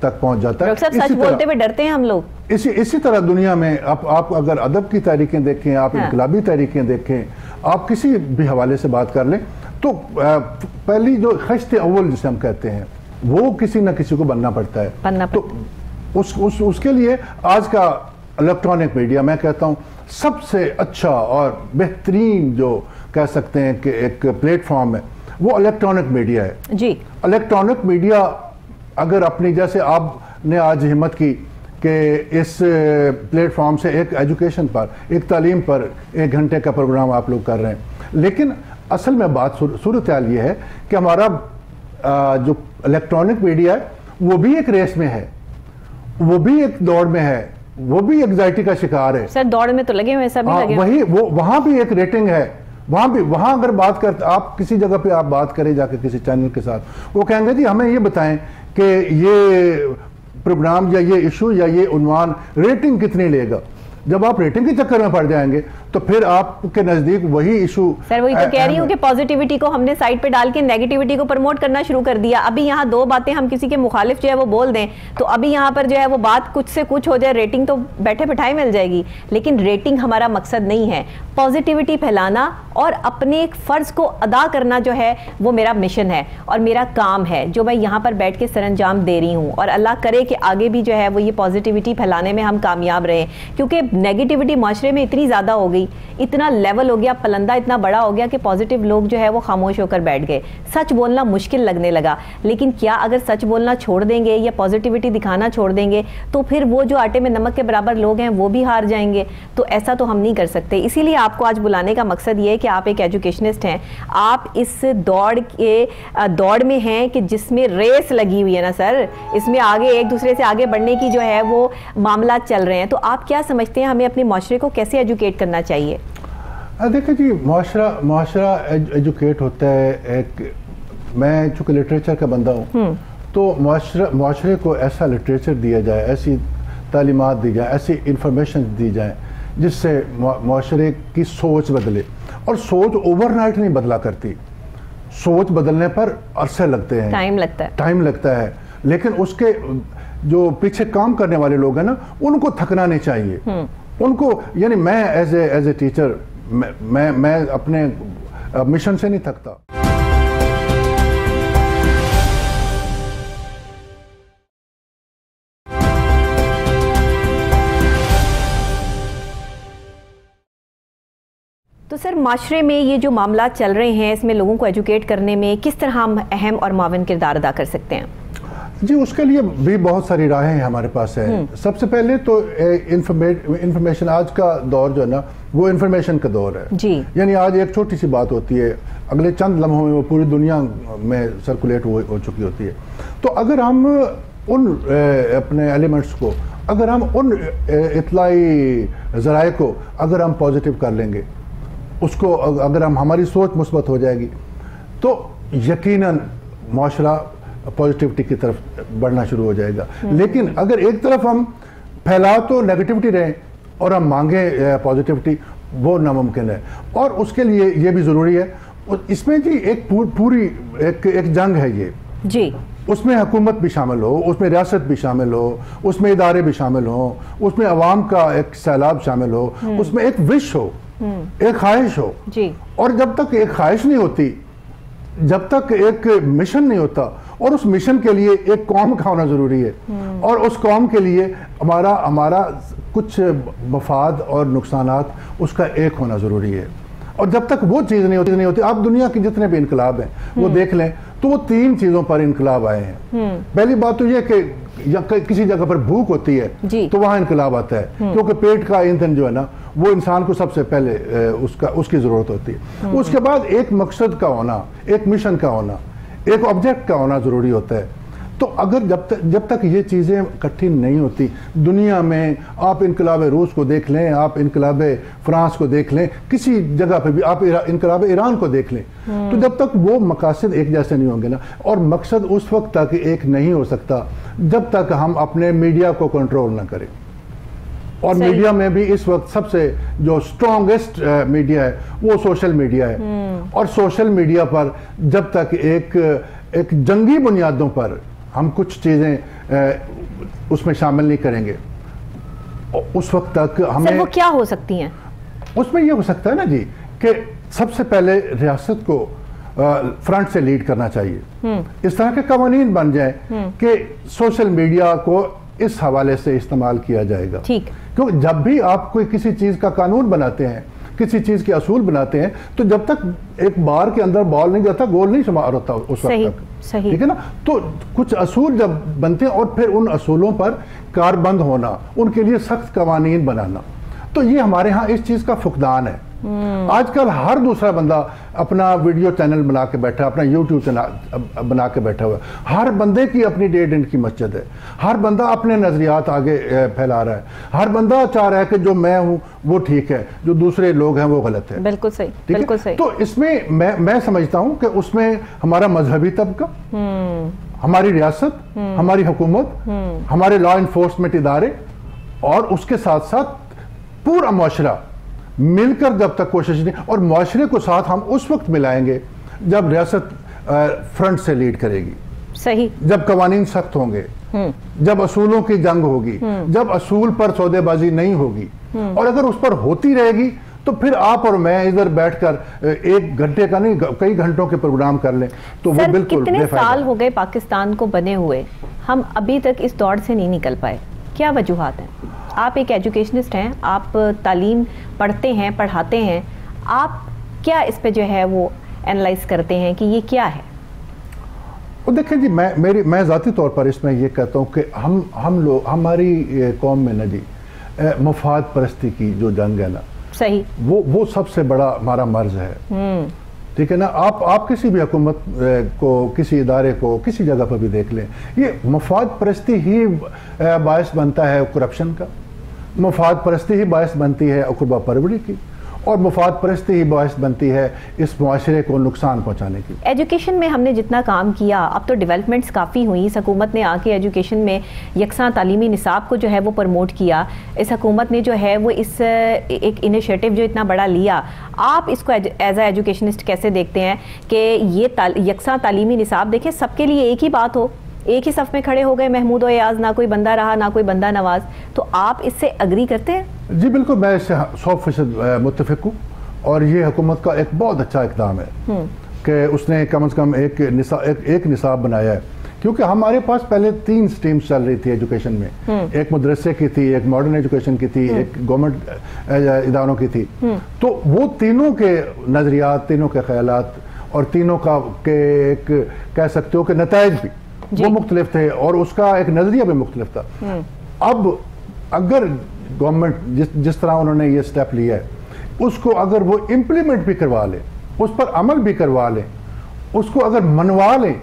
तक पहुंच जाता है। डॉक्टर साहब सच बोलते हुए डरते हैं हम लोग। इसी तरह दुनिया में आप अगर अदब की तहरीकें देखें, आप इनकलाबी तहरीकें देखें, आप किसी भी हवाले से बात कर लें, तो पहली जो खश्त अव्वल जिसे हम कहते हैं वो किसी न किसी को बनना पड़ता है। तो उसके लिए आज का इलेक्ट्रॉनिक मीडिया, मैं कहता हूँ सबसे अच्छा और बेहतरीन जो कह सकते हैं कि एक प्लेटफॉर्म है, वो इलेक्ट्रॉनिक मीडिया है जी। इलेक्ट्रॉनिक मीडिया अगर अपनी, जैसे आपने आज हिम्मत की कि इस प्लेटफॉर्म से एक एजुकेशन पर, एक तालीम पर 1 घंटे का प्रोग्राम आप लोग कर रहे हैं, लेकिन असल में बात सूरत हाल ये है कि हमारा जो इलेक्ट्रॉनिक मीडिया है वो भी एक रेस में है, वो भी एक दौड़ में है, वो भी एंग्जाइटी का शिकार है। सर दौड़ में तो लगे हुए सभी लगे। वही वो वहां भी एक रेटिंग है, वहां अगर बात करते, आप किसी जगह पे आप बात करें जाकर किसी चैनल के साथ, वो कहेंगे जी हमें ये बताएं कि ये प्रोग्राम या ये इशू या ये उन्वान रेटिंग कितनी लेगा। जब आप रेटिंग के चक्कर में पड़ जाएंगे तो फिर आपके नजदीक वही इशू। सर वही तो कह रही हूँ कि पॉजिटिविटी को हमने साइड पे डाल के नेगेटिविटी को प्रमोट करना शुरू कर दिया। अभी यहाँ 2 बातें हम किसी के मुखालिफ जो है वो बोल दें तो अभी यहाँ पर जो है वो बात कुछ से कुछ हो जाए, रेटिंग तो बैठे बैठाए मिल जाएगी। लेकिन रेटिंग हमारा मकसद नहीं है, पॉजिटिविटी फैलाना और अपने एक फ़र्ज़ को अदा करना जो है वो मेरा मिशन है और मेरा काम है, जो मैं यहाँ पर बैठ के सरअंजाम दे रही हूँ। और अल्लाह करे कि आगे भी जो है वो ये पॉजिटिविटी फैलाने में हम कामयाब रहें, क्योंकि नेगेटिविटी माशरे में इतनी ज़्यादा हो गई, इतना लेवल हो गया, पलंदा इतना बड़ा हो गया कि पॉजिटिव लोग जो है वो खामोश होकर बैठ गए। सच बोलना मुश्किल लगने लगा। लेकिन क्या अगर सच बोलना छोड़ देंगे या पॉजिटिविटी दिखाना छोड़ देंगे तो फिर वो जो आटे में नमक के बराबर लोग हैं वो भी हार जाएंगे? तो ऐसा तो हम नहीं कर सकते। इसीलिए आपको आज बुलाने का मकसद ये है कि आप एक एजुकेशनिस्ट हैं, आप इस दौड़ में हैं कि जिसमें रेस लगी हुई है ना सर, इसमें आगे एक दूसरे से आगे बढ़ने की जो है वो मामला चल रहे हैं। तो आप क्या समझते हैं हमें अपने माशरे को कैसे एजुकेट करना चाहिए? देखिए जी, माशरा एजुकेट होता है। एक मैं चूँकि लिटरेचर का बंदा हूँ तो माशरे को ऐसा लिटरेचर दिया जाए, ऐसी तालीमात दी जाए, ऐसी इंफॉर्मेशन दी जाए जिससे माशरे की सोच बदले। और सोच ओवरनाइट नहीं बदला करती, सोच बदलने पर अरसे लगते हैं, टाइम लगता है। लेकिन उसके जो पीछे काम करने वाले लोग हैं ना, उनको थकना नहीं चाहिए। उनको, यानी मैं एज ए टीचर मैं अपने मिशन से नहीं थकता। तो सर माशरे में ये जो मामला चल रहे हैं इसमें लोगों को एजुकेट करने में किस तरह हम अहम और मावन किरदार अदा कर सकते हैं? जी, उसके लिए भी बहुत सारी राहें हमारे पास है। सबसे पहले तो इंफॉर्मेशन, आज का दौर जो है ना वो इंफॉर्मेशन का दौर है जी। यानी आज एक छोटी सी बात होती है, अगले चंद लम्हों में वो पूरी दुनिया में सर्कुलेट हो चुकी होती है। तो अगर हम उन अपने एलिमेंट्स को, अगर हम उन इतलाई ज़राए को अगर हम पॉजिटिव कर लेंगे, उसको अगर हमारी सोच मुस्बत हो जाएगी तो यकीनन माशरा पॉजिटिविटी की तरफ बढ़ना शुरू हो जाएगा। लेकिन अगर एक तरफ हम फैला तो नेगेटिविटी रहे और हम मांगे पॉजिटिविटी, वो नामुमकिन है। और उसके लिए ये भी ज़रूरी है, इसमें जी एक पूरी एक जंग है ये जी। उसमें हुकूमत भी शामिल हो, उसमें रियासत भी शामिल हो, उसमें इदारे भी शामिल हो, उसमें अवाम का एक सैलाब शामिल हो, उसमें एक विश हो, एक ख्वाहिश हो जी। और जब तक एक ख्वाहिश नहीं होती, जब तक एक मिशन नहीं होता, और उस मिशन के लिए एक कौम का होना जरूरी है, और उस कौम के लिए हमारा कुछ मफाद और नुकसानात उसका एक होना जरूरी है। और जब तक वो चीज़ नहीं होती, आप दुनिया के जितने भी इनकलाब हैं वो देख लें तो वो 3 चीज़ों पर इनकलाब आए हैं। पहली बात तो ये कि किसी जगह पर भूख होती है तो वहाँ इनकलाब आता है, क्योंकि पेट का ईंधन जो है ना वो इंसान को सबसे पहले उसकी ज़रूरत होती है। उसके बाद एक मकसद का होना, एक मिशन का होना, एक ऑब्जेक्ट का होना ज़रूरी होता है। तो अगर जब तक ये चीज़ें इकट्ठी नहीं होती, दुनिया में आप इनकलाब रूस को देख लें, आप इनकलाब फ्रांस को देख लें, किसी जगह पे भी आप इनकलाब ईरान को देख लें, तो जब तक वो मकासद एक जैसे नहीं होंगे ना, और मकसद उस वक्त तक एक नहीं हो सकता जब तक हम अपने मीडिया को कंट्रोल ना करें। और मीडिया में भी इस वक्त सबसे जो स्ट्रॉन्गेस्ट मीडिया है वो सोशल मीडिया है। और सोशल मीडिया पर जब तक एक जंगी बुनियादों पर हम कुछ चीज़ें उसमें शामिल नहीं करेंगे, उस वक्त तक हमें वो क्या हो सकती हैं? उसमें ये हो सकता है ना जी कि सबसे पहले रियासत को फ्रंट से लीड करना चाहिए। इस तरह के कानून बन जाए कि सोशल मीडिया को इस हवाले से इस्तेमाल किया जाएगा। ठीक, क्योंकि जब भी आप कोई किसी चीज़ का कानून बनाते हैं, किसी चीज़ के असूल बनाते हैं, तो जब तक एक बार के अंदर बॉल नहीं जाता, गोल नहीं शुमार होता उस वक्त तक, ठीक है ना। तो कुछ असूल जब बनते हैं और फिर उन असूलों पर कारबंद होना, उनके लिए सख्त कवानीन बनाना, तो ये हमारे यहाँ इस चीज़ का फुकदान है। आजकल हर दूसरा बंदा अपना वीडियो चैनल बना के बैठा है, अपना यूट्यूब चैनल बना के बैठा हुआ है, हर बंदे की अपनी 1.5 इंच की मस्जिद है, हर बंदा अपने नजरियात आगे फैला रहा है, हर बंदा चाह रहा है कि जो मैं हूं वो ठीक है, जो दूसरे लोग हैं वो गलत है। बिल्कुल सही, बिल्कुल सही। तो इसमें मैं समझता हूं कि उसमें हमारा मजहबी तबका, हमारी रियासत, हमारी हुकूमत, हमारे लॉ इन्फोर्समेंट इदारे और उसके साथ साथ पूरा मुआशरा मिलकर जब तक कोशिश नहीं, और मुआशरे को साथ हम उस वक्त मिलाएंगे जब रियासत फ्रंट से लीड करेगी, सही, जब कवानीन सख्त होंगे, जब असूलों की जंग होगी, जब असूल पर सौदेबाजी नहीं होगी, और अगर उस पर होती रहेगी तो फिर आप और मैं इधर बैठकर 1 घंटे का नहीं कई घंटों के प्रोग्राम कर लें तो वो बिल्कुल कितने साल हो गए पाकिस्तान को बने हुए, हम अभी तक इस दौर से नहीं निकल पाए, क्या वजूहात हैं? आप एक एजुकेशनिस्ट हैं, आप तालीम पढ़ते हैं, पढ़ाते हैं, आप क्या इस पे जो है वो एनालाइज करते हैं कि ये क्या है? देखिए जी, मैं ज़ाती तौर पर इसमें ये कहता हूँ कि हम लोग, हमारी कौम में ना जी मुफाद परस्ती की जो जंग है ना, सही, वो सबसे बड़ा हमारा मर्ज है, ठीक है ना। आप किसी भी हुकूमत को, किसी इदारे को, किसी जगह पर भी देख लें, ये मुफाद परस्ती ही बायस बनता है करप्शन का, मुफाद परस्ती ही बायस बनती है अकुरबा परवरी की, और मुफाद परस्ती ही बायस बनती है इस मुआशरे को नुकसान पहुंचाने की। एजुकेशन में हमने जितना काम किया, अब तो डेवलपमेंट्स काफ़ी हुई, इस हुकूमत ने आके एजुकेशन में यकसा तालीमी निसाब को जो है वो प्रमोट किया, इस हुकूमत ने जो है वो इस एक इनिशिएटिव जो इतना बड़ा लिया, आप इसको एज ए एजुकेशनिस्ट कैसे देखते हैं कि ये यकसा तालीमी निसाब, देखें सबके लिए एक ही बात हो, एक ही सफ़ में खड़े हो गए महमूद और एयाज, ना कोई बंदा रहा ना कोई बंदा नवाज, तो आप इससे अग्री करते हैं? जी बिल्कुल, मैं इससे 100% मुत्तफिक हूँ, और ये हुकूमत का एक बहुत अच्छा इक़दाम है कि उसने कम से कम एक निसाब बनाया है, क्योंकि हमारे पास पहले 3 स्ट्रीम्स चल रही थी एजुकेशन में, एक मदरसे की थी, एक मॉडर्न एजुकेशन की थी, एक गवर्नमेंट इदारों की थी, तो वो तीनों के नज़रियात, तीनों के ख्यालात और तीनों का के एक कह सकते हो कि नताइज भी वो मुख्तलिफ थे और उसका एक नजरिया भी मुख्तलिफ था। अब अगर गवर्नमेंट जिस तरह उन्होंने ये स्टेप लिया है, उसको अगर वो इम्प्लीमेंट भी करवा ले, उस पर अमल भी करवा ले, उसको अगर मनवा लें,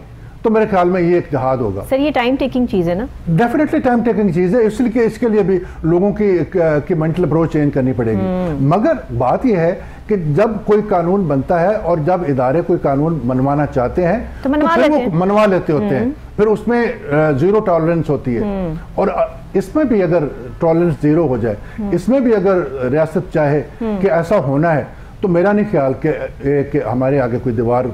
तो मेरे ख्याल में ये एक जहाद होगा। सर ये टाइम टेकिंग चीज़ है ना? डेफिनेटली टाइम टेकिंग चीज़ है, इसलिए इसके लिए भी लोगों की मेंटल अप्रोच चेंज करनी पड़ेगी। मगर बात यह है कि जब कोई कानून बनता है और जब इदारे कोई कानून मनवाना चाहते हैं तो फिर वो मनवा लेते होते हैं, फिर उसमें ज़ीरो टॉलरेंस होती है, और इसमें भी अगर टॉलरेंस ज़ीरो हो जाए, इसमें भी अगर रियासत चाहे कि ऐसा होना है, तो मेरा नहीं ख्याल कि हमारे आगे कोई दीवार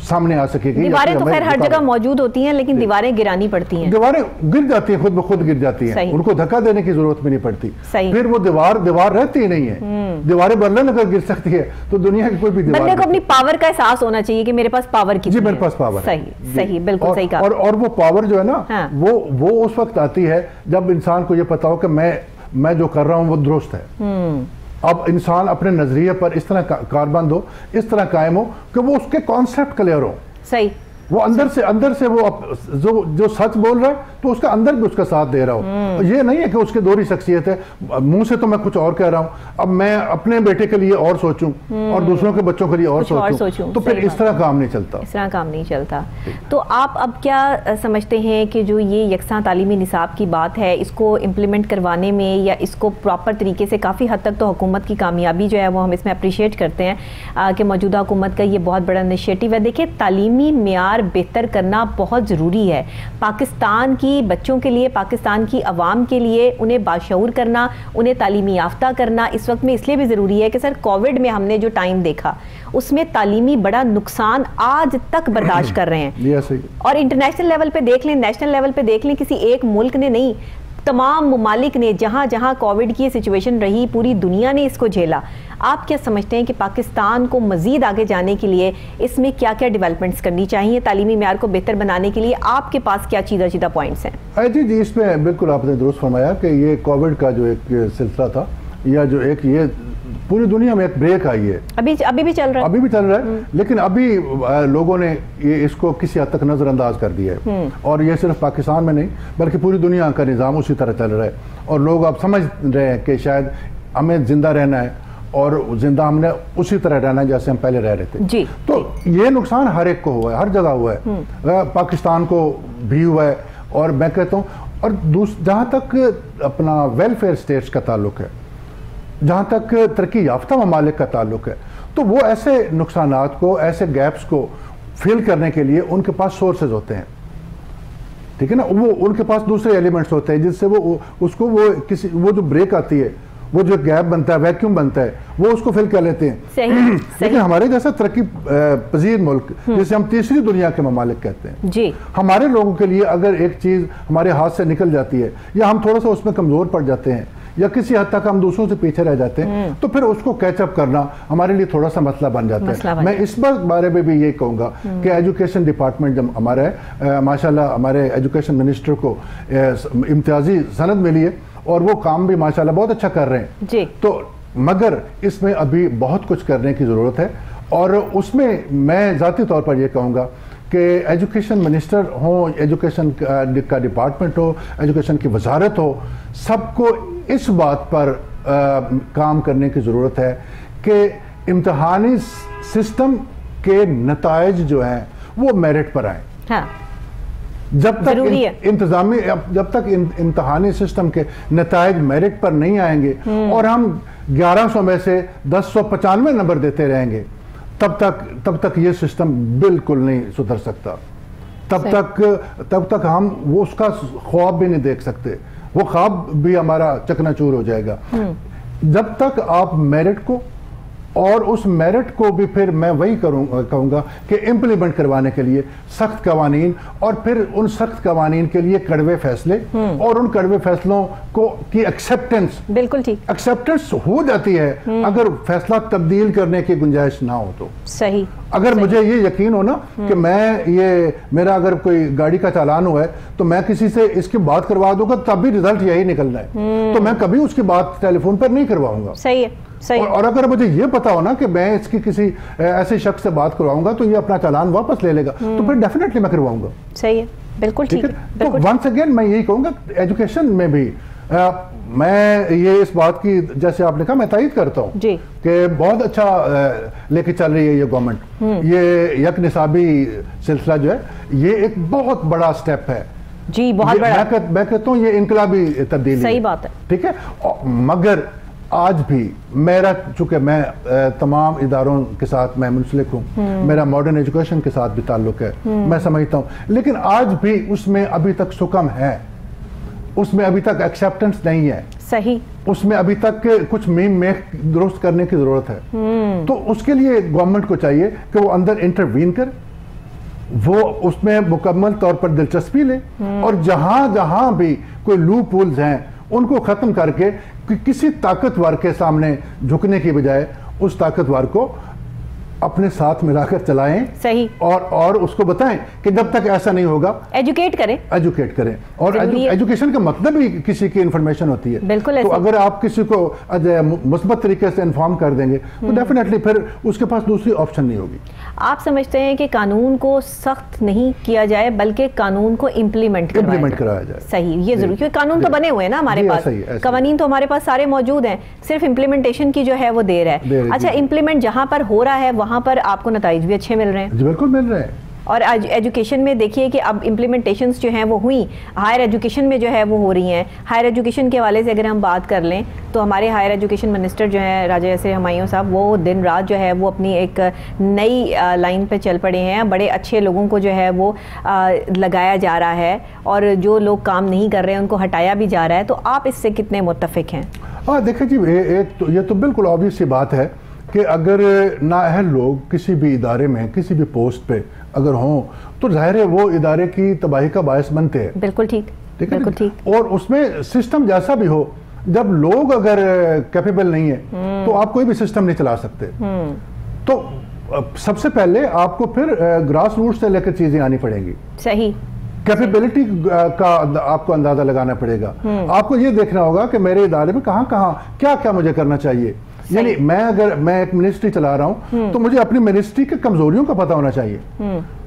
सामने आ सकेगी। दीवारें तो खैर हर जगह मौजूद होती हैं, लेकिन दीवारें गिरानी पड़ती हैं, दीवारें गिर जाती हैं, खुद ब खुद गिर जाती हैं, उनको धक्का देने की जरूरत भी नहीं पड़ती, फिर वो दीवार रहती ही नहीं है। दीवारें बदलन अगर गिर सकती है तो दुनिया की कोई भी दीवार, बंदे को अपनी पावर का एहसास होना चाहिए कि मेरे पास पावर की, जी मेरे पास पावर, सही सही, बिल्कुल सही कहा। और वो पावर जो है ना, वो उस वक्त आती है जब इंसान को ये पता हो कि मैं जो कर रहा हूँ वो दुरुस्त है। अब इंसान अपने नजरिए पर इस तरह कारबंद हो, इस तरह कायम हो कि वो उसके कॉन्सेप्ट क्लियर हो, सही, वो अंदर से वो जो सच बोल रहा है तो उसका अंदर भी उसका साथ दे रहा हो। ये नहीं है कि उसकी दोहरी शख्सियत है, मुंह से तो मैं कुछ और कह रहा हूँ, अब मैं अपने बेटे के लिए और सोचूं और दूसरों के बच्चों के लिए और सोचूं, तो फिर इस तरह काम नहीं चलता, इस तरह काम नहीं चलता। तो आप अब क्या समझते हैं कि जो ये यकसा तालीमी निसाब की बात है, इसको इम्प्लीमेंट करवाने में या इसको प्रॉपर तरीके से, काफ़ी हद तक तो हुकूमत की कामयाबी जो है वो हम इसमें अप्रिशिएट करते हैं कि मौजूदा हुकूमत का ये बहुत बड़ा इनिशिएटिव है। देखिए तालीमी मेयार बेहतर करना बहुत ज़रूरी है पाकिस्तान की बच्चों के लिए, पाकिस्तान की आवाम के लिए, उन्हें बाशऊर करना, उन्हें तालीमी याफ्ता करना इस वक्त में इसलिए भी ज़रूरी है कि सर कोविड में हमने जो टाइम देखा उसमें तालीमी बड़ा नुकसान आज तक बर्दाश्त कर रहे हैं, और इंटरनेशनल लेवल पे देख लें, नेशनल लेवल पे देख लें, किसी एक मुल्क ने नहीं, तमाम ममालिक ने, जहाँ जहाँ कोविड की सिचुएशन रही, पूरी दुनिया ने इसको झेला। आप क्या समझते हैं कि पाकिस्तान को मज़ीद आगे जाने के लिए इसमें क्या क्या डेवलपमेंट्स करनी चाहिए, तालीमी मेयार को बेहतर बनाने के लिए आपके पास क्या चीदा पॉइंट्स हैं? जी, इसमें बिल्कुल आपने दुरुस्त फरमाया कि ये कोविड का जो एक सिलसिला था, या जो एक ये पूरी दुनिया में एक ब्रेक आई है। अभी भी चल रहा है, अभी भी चल रहा है, लेकिन अभी लोगों ने इसको किसी हद तक नजरअंदाज कर दिया है। और ये सिर्फ पाकिस्तान में नहीं बल्कि पूरी दुनिया का निज़ाम उसी तरह चल रहा है। और लोग अब समझ रहे हैं कि शायद हमें जिंदा रहना है और जिंदा हमने उसी तरह रहना है जैसे हम पहले रह रहे थे जी। तो ये नुकसान हर एक को हुआ है, हर जगह हुआ है, पाकिस्तान को भी हुआ है। और मैं कहता हूँ, और जहाँ तक अपना वेलफेयर स्टेट्स का ताल्लुक है, जहाँ तक तरक्की याफ्ता ममालिक का ताल्लुक है, तो वो ऐसे नुकसानात को, ऐसे गैप्स को फिल करने के लिए उनके पास सोर्सेज होते हैं, ठीक है ना। वो उनके पास दूसरे एलिमेंट्स होते हैं जिससे वो उसको वो जो ब्रेक आती है, वो जो गैप बनता है, वैक्यूम बनता है, वो उसको फिल कर लेते हैं। सही, लेकिन हमारे जैसा तरक्की पजीर मुल्क जिसे हम तीसरी दुनिया के ममालिक कहते हैं जी, हमारे लोगों के लिए अगर एक चीज़ हमारे हाथ से निकल जाती है या हम थोड़ा सा उसमें कमज़ोर पड़ जाते हैं या किसी हद तक हम दूसरों से पीछे रह जाते हैं, तो फिर उसको कैचअप करना हमारे लिए थोड़ा सा मसला बन जाता है। मैं इस बारे में भी ये कहूँगा कि एजुकेशन डिपार्टमेंट जब हमारा है, माशाल्लाह हमारे एजुकेशन मिनिस्टर को इम्तियाजी सनद मिली है और वो काम भी माशाल्लाह बहुत अच्छा कर रहे हैं जी। तो मगर इसमें अभी बहुत कुछ करने की ज़रूरत है। और उसमें मैं ज़ाती तौर पर यह कहूँगा कि एजुकेशन मिनिस्टर हो, एजुकेशन का डिपार्टमेंट हो, एजुकेशन की वजारत हो, सबको इस बात पर काम करने की ज़रूरत है कि इम्तहानी सिस्टम के नताइज जो हैं वो मेरिट पर आए। हाँ। जब तक इंतजामी जब तक इम्तहानी सिस्टम के नताइज मेरिट पर नहीं आएंगे और हम 1100 में से 1095 नंबर देते रहेंगे, तब तक ये सिस्टम बिल्कुल नहीं सुधर सकता। तब तक हम वो उसका ख्वाब भी नहीं देख सकते, वो ख्वाब भी हमारा चकनाचूर हो जाएगा। जब तक आप मेरिट को और उस मेरिट को भी फिर मैं वही कहूँगा कि इम्प्लीमेंट करवाने के लिए सख्त कवानीन और फिर उन सख्त कवानीन के लिए कड़वे फैसले और उन कड़वे फैसलों को की एक्सेप्टेंस, बिल्कुल ठीक एक्सेप्टेंस हो जाती है अगर फैसला तब्दील करने की गुंजाइश ना हो तो। सही। अगर मुझे ये यकीन हो ना कि मेरा अगर कोई गाड़ी का चालान हुआ है तो मैं किसी से इसकी बात करवा दूंगा तब भी रिजल्ट यही निकलना है, तो मैं कभी उसकी बात टेलीफोन पर नहीं करवाऊंगा। सही है, सही। और अगर मुझे ये पता हो ना कि मैं इसकी किसी ऐसे शख्स से बात करवाऊंगा तो ये अपना चालान वापस ले लेगा, तो फिर डेफिनेटली मैं करवाऊंगा। सही है, बिल्कुल ठीक है। तो वंस अगेन मैं यही कहूंगा एजुकेशन में भी मैं ये इस बात की, जैसे आपने कहा, मैं तायद करता हूँ कि बहुत अच्छा लेके चल रही है ये गवर्नमेंट। ये यक निसाबी सिलसिला जो है ये एक बहुत बड़ा स्टेप है जी, बहुत बड़ा। मैं कहता हूँ ये इनकलाबी तब्दीली, सही बात है, ठीक है। मगर आज भी मेरा, चूंकि मैं तमाम इदारों के साथ मैं मुंसलिक हूँ, मेरा मॉडर्न एजुकेशन के साथ भी ताल्लुक है, मैं समझता हूँ, लेकिन आज भी उसमें अभी तक सुकम है, उसमें अभी तक एक्सेप्टेंस नहीं है। सही। उसमें अभी तक कुछ मीम दुरुस्त करने की जरूरत है। तो उसके लिए गवर्नमेंट को चाहिए कि वो अंदर इंटरवीन कर, वो उसमें मुकम्मल तौर पर दिलचस्पी ले और जहां जहां भी कोई लूप होल्स हैं उनको खत्म करके किसी ताकतवर के सामने झुकने की बजाय उस ताकतवर को अपने साथ मिलाकर चलाएं। सही। और उसको बताएं कि जब तक ऐसा नहीं होगा एजुकेट करें। और एजुकेशन का मतलब ही किसी की इंफॉर्मेशन होती है। बिल्कुल। तो अगर आप किसी को मुस्बत तरीके से इन्फॉर्म कर देंगे तो डेफिनेटली फिर उसके पास दूसरी ऑप्शन नहीं होगी। आप समझते हैं कि कानून को सख्त नहीं किया जाए बल्कि कानून को इम्प्लीमेंट कराया जाए। सही, ये जरूर, क्योंकि कानून तो बने हुए हैं ना हमारे पास, कवानीन तो हमारे पास सारे मौजूद हैं, सिर्फ इम्प्लीमेंटेशन की जो है वो देर है। अच्छा, इम्प्लीमेंट जहां पर हो रहा है वहां पर आपको नताइज भी अच्छे मिल रहे हैं? जी बिल्कुल मिल रहे हैं। और एजुकेशन में देखिए कि अब इम्प्लीमेंटेशंस जो हैं वो हुई, हायर एजुकेशन में जो है वो हो रही हैं। हायर एजुकेशन के हवाले से अगर हम बात कर लें तो हमारे हायर एजुकेशन मिनिस्टर जो हैं राजा यासिर हमायूं साहब, वो दिन रात जो है वो अपनी एक नई लाइन पे चल पड़े हैं। बड़े अच्छे लोगों को जो है वो लगाया जा रहा है और जो लोग काम नहीं कर रहे हैं उनको हटाया भी जा रहा है। तो आप इससे कितने मुत्तफिक हैं? देखिए जी, ये तो बिल्कुल ऑब्वियस सी बात है कि अगर नाअहल लोग किसी भी इदारे में किसी भी पोस्ट पे अगर हों तो जाहिर है वो इदारे की तबाही का बायस बनते हैं। बिल्कुल ठीक, बिल्कुल ठीक। और उसमें सिस्टम जैसा भी हो, जब लोग अगर कैपेबल नहीं है तो आप कोई भी सिस्टम नहीं चला सकते। तो सबसे पहले आपको फिर ग्रास रूट से लेकर चीजें आनी पड़ेंगी। सही। कैपेबिलिटी का आपको अंदाजा लगाना पड़ेगा। आपको ये देखना होगा कि मेरे इदारे में कहाँ क्या मुझे करना चाहिए, यानी मैं एक मिनिस्ट्री चला रहा हूँ तो मुझे अपनी मिनिस्ट्री की कमजोरियों का पता होना चाहिए।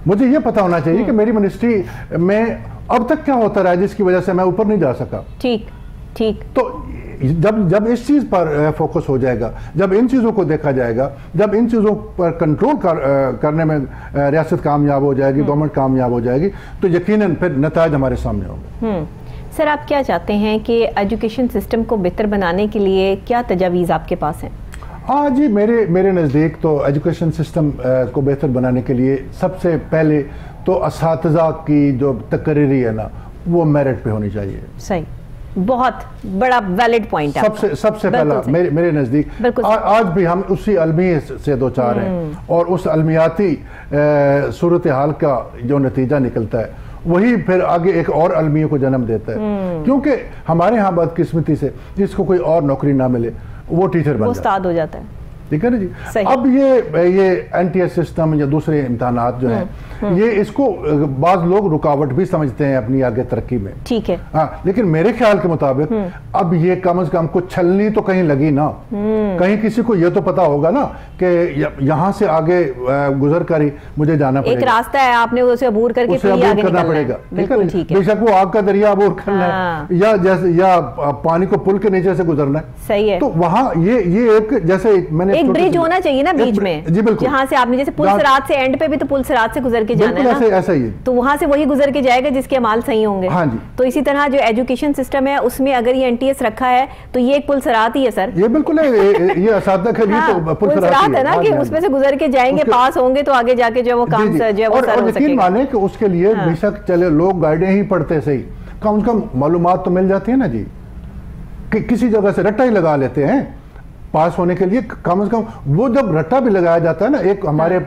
मुझे ये पता होना चाहिए कि मेरी मिनिस्ट्री में अब तक क्या होता रहा जिसकी वजह से मैं ऊपर नहीं जा सका। ठीक ठीक। तो जब इस चीज पर फोकस हो जाएगा, जब इन चीजों को देखा जाएगा, जब इन चीजों पर कंट्रोल करने में रियासत कामयाब हो जाएगी, गवर्नमेंट कामयाब हो जाएगी, तो यकीनन फिर नतायज हमारे सामने होंगे। सर, आप क्या चाहते हैं कि एजुकेशन सिस्टम को बेहतर बनाने के लिए क्या तजावीज़ आपके पास हैं? हाँ जी, मेरे नज़दीक तो एजुकेशन सिस्टम को बेहतर बनाने के लिए सबसे पहले तो असातिज़ा की जो तकरीरी है ना, वो मेरिट पे होनी चाहिए। सही, बहुत बड़ा वैलिड पॉइंट है। सबसे पहला मेरे नज़दीक आज भी हम उसी अलमी से दो चार हैं, और उस अलमियाती सूरत हाल का जो नतीजा निकलता है वही फिर आगे एक और अलमियों को जन्म देता है। क्योंकि हमारे यहाँ बदकिस्मती से जिसको कोई और नौकरी ना मिले वो टीचर बन उस्ताद हो जाता है। ठीक है ना जी। अब ये एनटीएस सिस्टम या दूसरे इम्तहानात जो हैं, ये इसको बाज लोग रुकावट भी समझते हैं अपनी आगे तरक्की में। ठीक है। हाँ, लेकिन मेरे ख्याल के मुताबिक अब ये कम से कम कुछ छलनी तो कहीं लगी ना, कहीं किसी को ये तो पता होगा ना कि यहाँ से आगे गुजर कर ही मुझे जाना पड़ेगा। एक रास्ता है, आपने उसे अबूर करके उसे अबूर करना पड़ेगा। ठीक है, बेशक वो आग का दरिया अबूर करना है या पानी को पुल के नीचे से गुजरना है। सही है। तो वहाँ ये एक जैसे मैंने एक ब्रिज होना चाहिए ना बीच में। जी बिल्कुल। जहाँ से आपने जैसे पुल सिरात से एंड पे भी तो पुल सिरात से गुजर के जाना है ना, ऐसा ही है। तो वहाँ से वही गुजर के जाएगा जिसके अमाल सही होंगे। हाँ जी। तो इसी तरह जो एजुकेशन सिस्टम है उसमें अगर ये एनटीएस रखा है तो ये एक पुल सिरात ही है सर। ये बिल्कुल है, ये असातिज़ा के लिए तो पुल सिरात है ना कि उसमें से गुजर के जाएंगे, पास होंगे तो आगे जाके जो वो काम जो है वो सर हो सकेगा। यकीन माने कि उसके लिए बेशक चले लोग गाइडें ही पढ़ते सही, कम से कम मालूमात तो मिल जाती है ना जी, कि किसी जगह से रट्टा ही लगा लेते हैं पास होने के लिए। कम से कम वो जब रट्टा भी लगाया जाता है ना, एक हमारे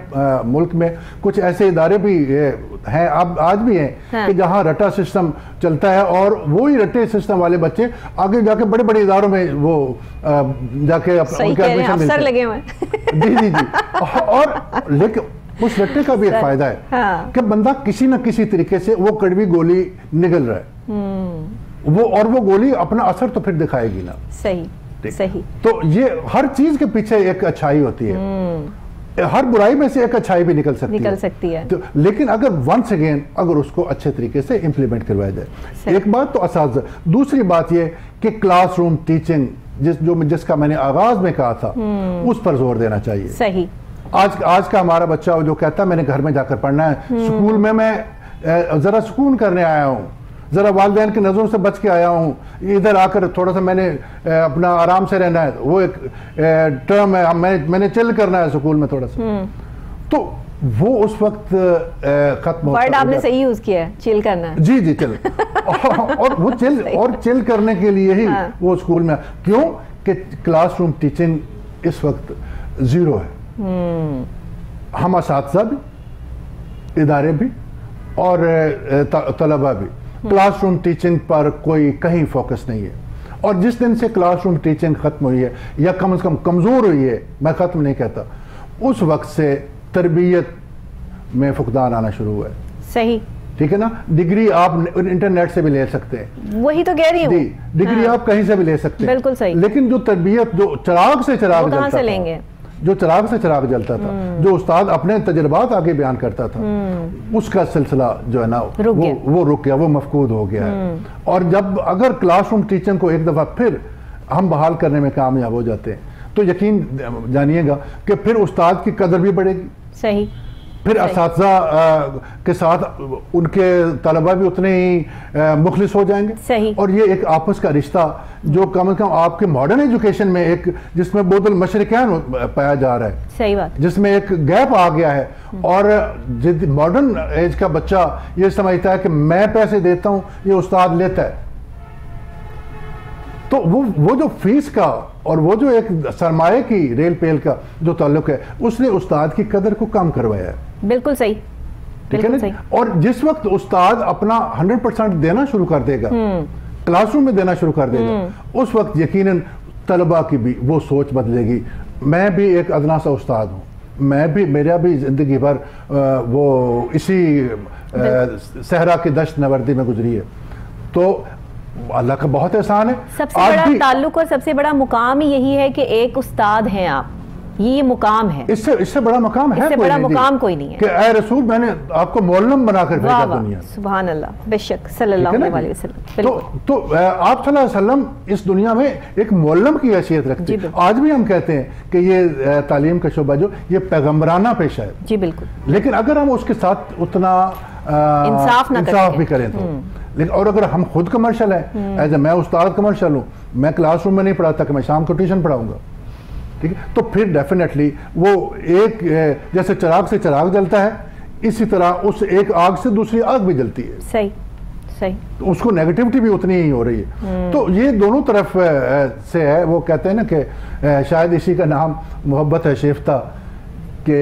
मुल्क में कुछ ऐसे इदारे भी हैं, अब आज भी हैं, कि जहां रट्टा सिस्टम चलता है और वो ही रट्टे सिस्टम वाले बच्चे आगे जाके बड़े बड़े इदारों में वो जाके उनके एडमिशन मिलते लगे हुए जी जी जी। और लेकिन उस रट्टे का भी एक फायदा है कि बंदा किसी न किसी तरीके से वो कड़वी गोली निगल रहा है, वो गोली अपना असर तो फिर दिखाएगी ना। सही सही। तो ये हर चीज के पीछे एक अच्छाई होती है, हर बुराई में से एक अच्छाई भी निकल सकती है। तो लेकिन अगर वंस अगेन अगर उसको अच्छे तरीके से इंप्लीमेंट करवाया जाए। एक बात तो असातिज़ा, दूसरी बात ये कि क्लासरूम टीचिंग जिसका मैंने आगाज में कहा था, उस पर जोर देना चाहिए। सही। आज का हमारा बच्चा जो कहता है मैंने घर में जाकर पढ़ना है, स्कूल में मैं जरा सुकून करने आया हूँ, जरा वालिदैन की नजरों से बच के आया हूँ, इधर आकर थोड़ा सा मैंने अपना आराम से रहना है, वो एक टर्म है, मैंने चिल करना है स्कूल में थोड़ा सा, तो वो उस वक्त खत्म होता है। वर्ड आपने सही यूज किया है, चिल करना है। जी जी, चिल। और वो चिल करने के लिए ही वो स्कूल में, क्यों कि क्लासरूम टीचिंग इस वक्त जीरो है। हम असातिज़ा भी, इदारे भी और तलबा भी, क्लासरूम टीचिंग पर कोई कहीं फोकस नहीं है। और जिस दिन से क्लासरूम टीचिंग खत्म हुई है या कम से कम कमजोर हुई है, मैं खत्म नहीं कहता, उस वक्त से तरबियत में फुकदान आना शुरू हुआ है। सही। ठीक है ना। डिग्री आप इंटरनेट से भी ले सकते हैं, वही तो कह रही हूँ, डिग्री आप कहीं से भी ले सकते हैं। बिल्कुल सही। लेकिन जो तरबियत जो चिराग से चिराग कहाँ से लेंगे, जो चिराग से चिराग जलता था, जो उस्ताद अपने तजुर्बात आगे बयान करता था, उसका सिलसिला जो है ना वो रुक गया, वो मफकूद हो गया है। और जब अगर क्लासरूम टीचिंग को एक दफा फिर हम बहाल करने में कामयाब हो जाते हैं तो यकीन जानिएगा कि फिर उस्ताद की कदर भी बढ़ेगी। सही। फिर असातिज़ा के साथ उनके तलबा भी उतने ही मुखलिस हो जाएंगे। सही। और ये एक आपस का रिश्ता जो कम से कम आपके मॉडर्न एजुकेशन में एक जिसमें बोदल मशरिकैन पाया जा रहा है, सही बात, जिसमें एक गैप आ गया है। और मॉडर्न एज का बच्चा ये समझता है कि मैं पैसे देता हूँ, ये उस्ताद लेता है, तो वो जो फीस का और वो जो एक सरमाए की रेल पेल का जो ताल्लुक है, उसने उस्ताद की कदर को कम करवाया है। बिल्कुल सही। ठीक है ना। और जिस वक्त उस्ताद अपना 100% देना शुरू कर देगा, क्लासरूम में देना शुरू कर देगा, उस वक्त यकीनन तलबा की भी वो सोच बदलेगी। मैं भी एक अदना सा उस्ताद हूँ, मेरा भी जिंदगी भर वो इसी सहरा की दश्त नवर्दी में गुजरी है, तो अल्लाह का बहुत एहसान है। सबसे बड़ा ताल्लुक और सबसे बड़ा मुकाम यही है कि एक उस्ताद हैं आप, ये मुकाम है। इससे बड़ा मुकाम है, इससे बड़ा मुकाम कोई नहीं है कि ऐ रसूल मैंने आपको मोल्लम बनाकर भेजा दुनिया। सुभान अल्लाह, बेशक सल्लल्लाहु अलैहि वसल्लम। तो आप सल्लल्लाहु अलैहि वसल्लम इस दुनिया में एक मोल्लम की हैसियत रखते हैं। आज भी हम कहते हैं कि ये तालीम का शोबा जो ये पैगम्बराना पेशा है। जी बिल्कुल। लेकिन अगर हम उसके साथ उतना इंसाफ भी करें तो, लेकिन और अगर हम खुद कमर्शियल है, एज ए मैं उस्ताद कमर्शियल हूँ, मैं क्लासरूम में नहीं पढ़ाता कि मैं शाम को ट्यूशन पढ़ाऊंगा, ठीक है, तो फिर डेफिनेटली वो एक जैसे चिराग से चिराग जलता है, इसी तरह उस एक आग से दूसरी आग भी जलती है। सही सही। तो उसको नेगेटिविटी भी उतनी ही हो रही है। तो ये दोनों तरफ से है। वो कहते हैं ना कि शायद इसी का नाम मोहब्बत है शेफ्ता, कि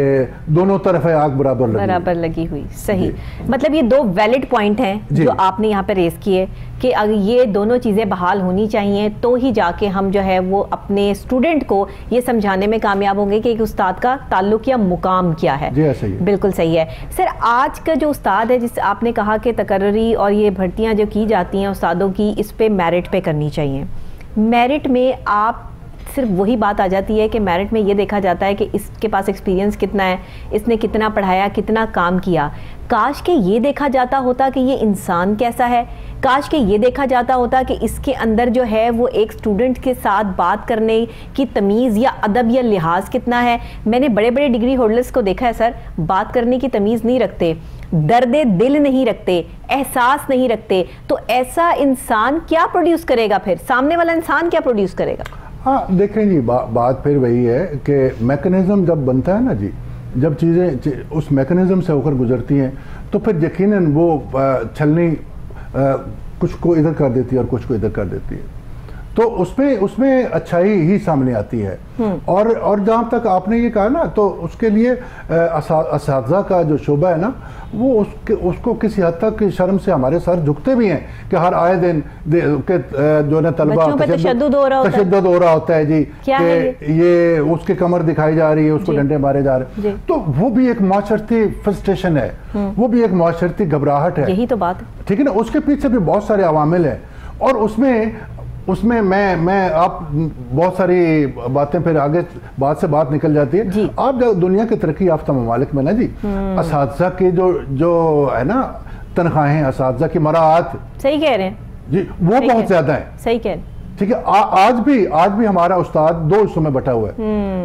दोनों तरफ है आग बराबर लगी हुई। सही। मतलब ये दो वैलिड पॉइंट हैं जो आपने यहाँ पे रेस किए कि अगर ये दोनों चीज़ें बहाल होनी चाहिए तो ही जाके हम जो है वो अपने स्टूडेंट को ये समझाने में कामयाब होंगे कि एक उस्ताद का ताल्लुक या मुकाम क्या है। जी सही है। बिल्कुल सही है सर। आज का जो उस्ताद है, जिस आपने कहा कि तकर्री और ये भर्तियाँ जो की जाती हैं उस्तादों की, इस पे मेरिट पे करनी चाहिए। मेरिट में आप सिर्फ वही बात आ जाती है कि मेरिट में ये देखा जाता है कि इसके पास एक्सपीरियंस कितना है, इसने कितना पढ़ाया, कितना काम किया। काश के ये देखा जाता होता कि ये इंसान कैसा है, काश के ये देखा जाता होता कि इसके अंदर जो है वो एक स्टूडेंट के साथ बात करने की तमीज़ या अदब या लिहाज कितना है। मैंने बड़े बड़े डिग्री होल्डर्स को देखा है सर, बात करने की तमीज़ नहीं रखते, दर्दे दिल नहीं रखते, एहसास नहीं रखते। तो ऐसा इंसान क्या प्रोड्यूस करेगा, फिर सामने वाला इंसान क्या प्रोड्यूस करेगा? हाँ देखें जी, बात फिर वही है कि मैकेनिज्म जब बनता है ना जी, जब चीज़ें उस मैकेनिज्म से होकर गुजरती हैं तो फिर यकीनन वो छलनी कुछ को इधर कर देती है और कुछ को इधर कर देती है, तो उसमें अच्छाई ही सामने आती है। और जहाँ तक आपने ये कहा ना, तो उसके लिए असातिज़ा का जो शोबा है ना, वो उसको किसी हद तक शर्म से हमारे सर झुकते भी हैं कि हर आए दिन के जो ना तलबा तशद्दुद हो रहा होता है जी, कि ये उसकी कमर दिखाई जा रही है, उसको डंडे मारे जा रहे हैं, तो वो भी एक माशरती फ्रस्ट्रेशन है, वो भी एक माशरती घबराहट है। यही तो बात है, ठीक है ना। उसके पीछे भी बहुत सारे अवामिल हैं और उसमें मैं आप बहुत सारी बातें फिर आगे बात निकल जाती है। आप जब दुनिया के तरक्की याफ्ता ममालिक में ना जी, असातिज़ा की जो है ना तनख्वाहें, असातिज़ा की मराहत, सही कह रहे हैं जी, वो बहुत ज्यादा है। सही कह रहे हैं। ठीक है। आज भी हमारा उस्ताद दो हिस्सों में बटा हुआ है।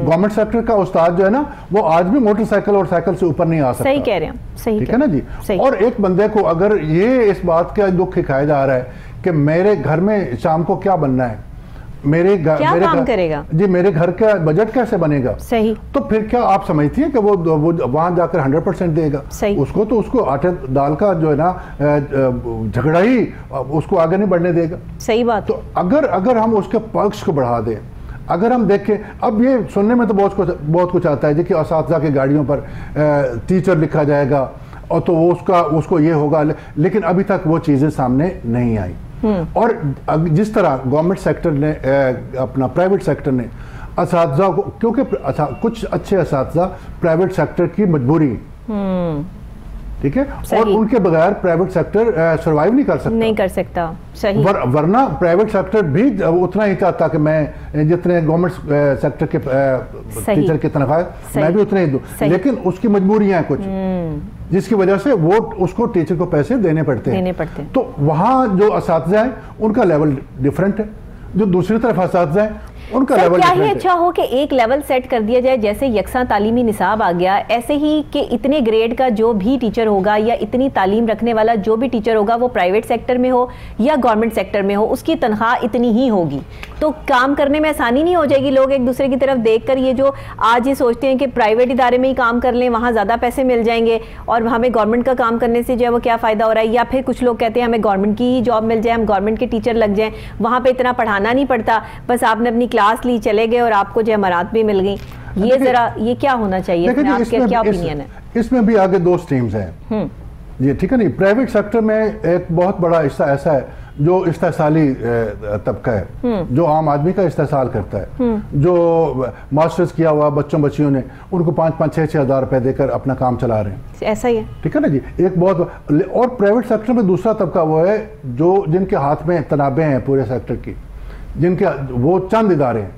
गवर्नमेंट सेक्टर का उस्ताद जो है ना, वो आज भी मोटरसाइकिल और साइकिल से ऊपर नहीं आ सकता। सही कह रहे हैं, सही, ठीक है ना जी। और एक बंदे को अगर ये इस बात का दुख सिखाया जा रहा है कि मेरे घर में शाम को क्या बनना है, मेरे काम करेगा जी, मेरे घर का बजट कैसे बनेगा, सही, तो फिर क्या आप समझती हैं कि वो वहां जाकर 100% देगा? उसको तो उसको आटे दाल का जो है ना झगड़ा ही उसको आगे नहीं बढ़ने देगा। सही बात। तो अगर हम उसके पक्ष को बढ़ा दें, अगर हम देखें, अब ये सुनने में तो बहुत कुछ आता है जी कि असातिज़ा की गाड़ियों पर टीचर लिखा जाएगा और तो वो उसको ये होगा, लेकिन अभी तक वो चीज़ें सामने नहीं आई। और जिस तरह गवर्नमेंट सेक्टर ने अपना प्राइवेट सेक्टर ने असातिज़ा को, क्योंकि कुछ अच्छे असातिज़ा प्राइवेट सेक्टर की मजबूरी, ठीक है, और उनके बगैर प्राइवेट सेक्टर सरवाइव नहीं कर सकता। सही। वरना प्राइवेट सेक्टर भी उतना ही चाहता कि मैं जितने गवर्नमेंट सेक्टर के टीचर की तनख्वाह मैं भी उतने ही दूं, लेकिन उसकी मजबूरियां हैं कुछ, जिसकी वजह से वो उसको टीचर को पैसे देने पड़ते हैं। तो वहाँ जो असातिज़ा है उनका लेवल डिफरेंट है, जो दूसरी तरफ असातिज़ा है उनका लेवल क्या ही अच्छा हो कि एक लेवल सेट कर दिया जाए, जैसे यकसा तालीमी निसाब आ गया, ऐसे ही कि इतने ग्रेड का जो भी टीचर होगा या इतनी तालीम रखने वाला जो भी टीचर होगा, वो प्राइवेट सेक्टर में हो या गवर्नमेंट सेक्टर में हो, उसकी तनख्वाह इतनी ही होगी, तो काम करने में आसानी नहीं हो जाएगी। लोग एक दूसरे की तरफ देखकर ये जो आज ये सोचते हैं कि प्राइवेट इदारे में ही काम कर लें, वहाँ ज़्यादा पैसे मिल जाएंगे और हमें गवर्नमेंट का काम करने से जो है वो क्या फ़ायदा हो रहा है। या फिर कुछ लोग कहते हैं हमें गवर्नमेंट की ही जॉब मिल जाए, हम गवर्नमेंट के टीचर लग जाएँ, वहाँ पर इतना पढ़ाना नहीं पड़ता, बस आपने अपनी क्लास ली, चले गए और आपको जो मरात भी मिल गई। ये क्या होना चाहिए, आपके क्या ओपिनियन है? इसमें भी आगे दो स्ट्रीम्स हैं जी, ठीक है नहीं। प्राइवेट सेक्टर में एक बहुत बड़ा हिस्सा ऐसा है जो इस्तेसाली तबका है, जो आम आदमी का इस्तेसाल करता है, जो मास्टर्स किया हुआ बच्चों बच्चियों ने, उनको 5-5, 6-6 हज़ार रुपए देकर अपना काम चला रहे हैं। ऐसा ही है, ठीक है ना जी। एक बहुत, और प्राइवेट सेक्टर में दूसरा तबका वो है जो जिनके हाथ में तनाबे हैं पूरे सेक्टर की, जिनके वो चंद इदारे हैं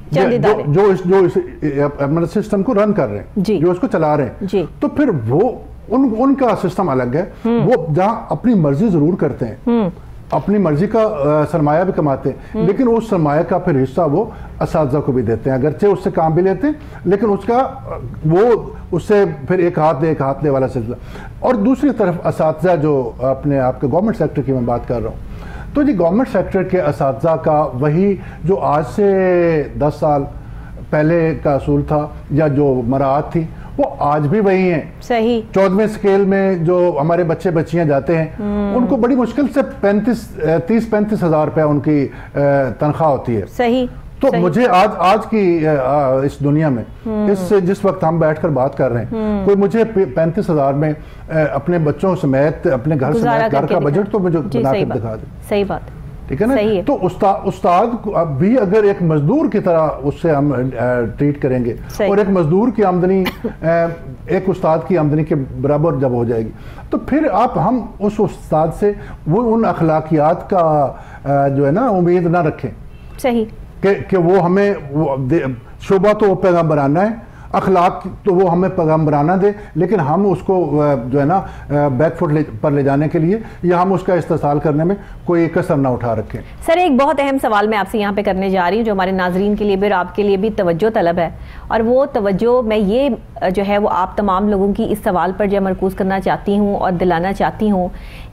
जो इस सिस्टम को रन कर रहे हैं, जो इसको चला रहे हैं। तो फिर वो उनका सिस्टम अलग है। वो जहाँ अपनी मर्जी जरूर करते हैं, अपनी मर्जी का सरमाया भी कमाते हैं, लेकिन उस सरमाया का फिर हिस्सा वो असातिज़ा को भी देते हैं, अगरचे उससे काम भी लेते हैं, लेकिन उसका वो उससे फिर एक हाथ दे वाला सिलसिला। और दूसरी तरफ असातिज़ा जो अपने आपके गवर्नमेंट सेक्टर की मैं बात कर रहा हूँ, तो जी गवर्नमेंट सेक्टर के असातिज़ा का वही जो आज से 10 साल पहले का असूल था या जो मराहत थी, वो आज भी वही हैं। सही। 14वें स्केल में जो हमारे बच्चे बच्चियां जाते हैं, उनको बड़ी मुश्किल से 30-35 हज़ार रुपया उनकी तनख्वाह होती है। सही। तो मुझे आज की इस दुनिया में जिस वक्त हम बैठकर बात कर रहे हैं, कोई मुझे 35 हज़ार में अपने बच्चों समेत, अपने घर समेत, घर का बजट तो मुझे बनाकर दिखा दे। सही बात, ठीक है ना। तो उस्ताद भी अगर एक मजदूर की तरह उससे हम ट्रीट करेंगे, और एक मजदूर की आमदनी एक उस्ताद की आमदनी के बराबर जब हो जाएगी, तो फिर हम उस उस्ताद से वो उन अखलाकियात का जो है ना उम्मीद ना रखें। सही। कि वो हमें शोभा तो वो पैगम्बराना है, अखलाक तो वो हमें पैगम्बराना दे, लेकिन हम उसको जो है ना बैकफुट पर ले जाने के लिए या हम उसका इस्तेसाल करने में कोई कसर ना उठा रखें। सर, एक बहुत अहम सवाल मैं आपसे यहाँ पे करने जा रही हूँ, जो हमारे नाजरीन के लिए भी और आपके लिए भी तवज्जो तलब है, और वो तवज्जो मैं ये जो है वो आप तमाम लोगों की इस सवाल पर जो मरकूज़ करना चाहती हूँ और दिलाना चाहती हूँ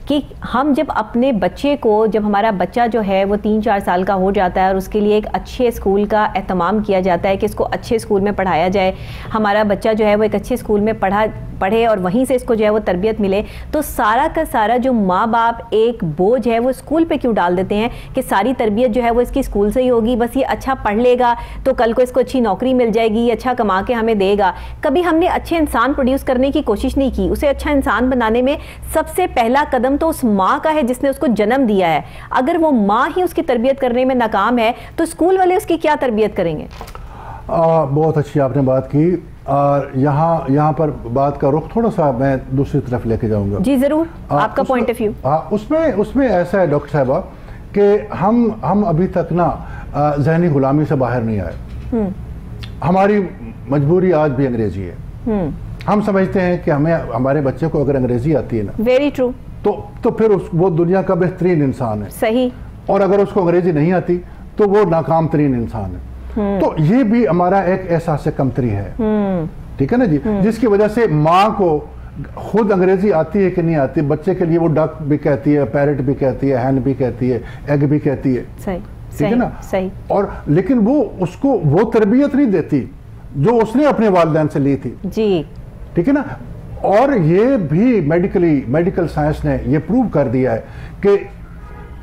कि हम जब अपने बच्चे को, जब हमारा बच्चा जो है वो 3-4 साल का हो जाता है और उसके लिए एक अच्छे स्कूल का एहतमाम किया जाता है कि इसको अच्छे स्कूल में पढ़ाया जाए, हमारा बच्चा जो है वो एक अच्छे स्कूल में पढ़े और वहीं से इसको जो है वो तरबियत मिले, तो सारा का सारा जो माँ बाप एक बोझ है वो स्कूल पे क्यों डाल देते हैं कि सारी तरबियत जो है वो इसकी स्कूल से ही होगी, बस ये अच्छा पढ़ लेगा तो कल को इसको अच्छी नौकरी मिल जाएगी, अच्छा कमा के हमें देगा। कभी हमने अच्छे इंसान प्रोड्यूस करने की कोशिश नहीं की। उसे अच्छा इंसान बनाने में सबसे पहला कदम तो उस माँ का है जिसने उसको जन्म दिया है। अगर वो माँ ही उसकी तरबियत करने में नाकाम है तो स्कूल वाले उसकी क्या तरबियत करेंगे? बहुत अच्छी आपने बात की। यहाँ पर बात का रुख थोड़ा सा मैं दूसरी तरफ लेके जाऊंगा। जी जरूर, आपका पॉइंट ऑफ व्यू। उसमें ऐसा है डॉक्टर साहबा कि हम अभी तक ना जहनी गुलामी से बाहर नहीं आए। हमारी मजबूरी आज भी अंग्रेजी है। हम समझते हैं कि हमारे बच्चे को अगर अंग्रेजी आती है ना, वेरी ट्रू, तो फिर वो दुनिया का बेहतरीन इंसान है। सही। और अगर उसको अंग्रेजी नहीं आती तो वो नाकाम तरीन इंसान है। तो ये भी हमारा एक एहसास कमतरी है। ठीक है ना जी। जिसकी वजह से माँ को खुद अंग्रेजी आती है कि नहीं आती, बच्चे के लिए वो डक भी कहती है, पैरट भी कहती है, हैन भी कहती है, एग भी कहती है। सही। ठीक है ना। सही। और लेकिन वो उसको वो तरबियत नहीं देती जो उसने अपने वालिदैन से ली थी। जी। ठीक है ना। और ये भी मेडिकल साइंस ने ये प्रूव कर दिया है कि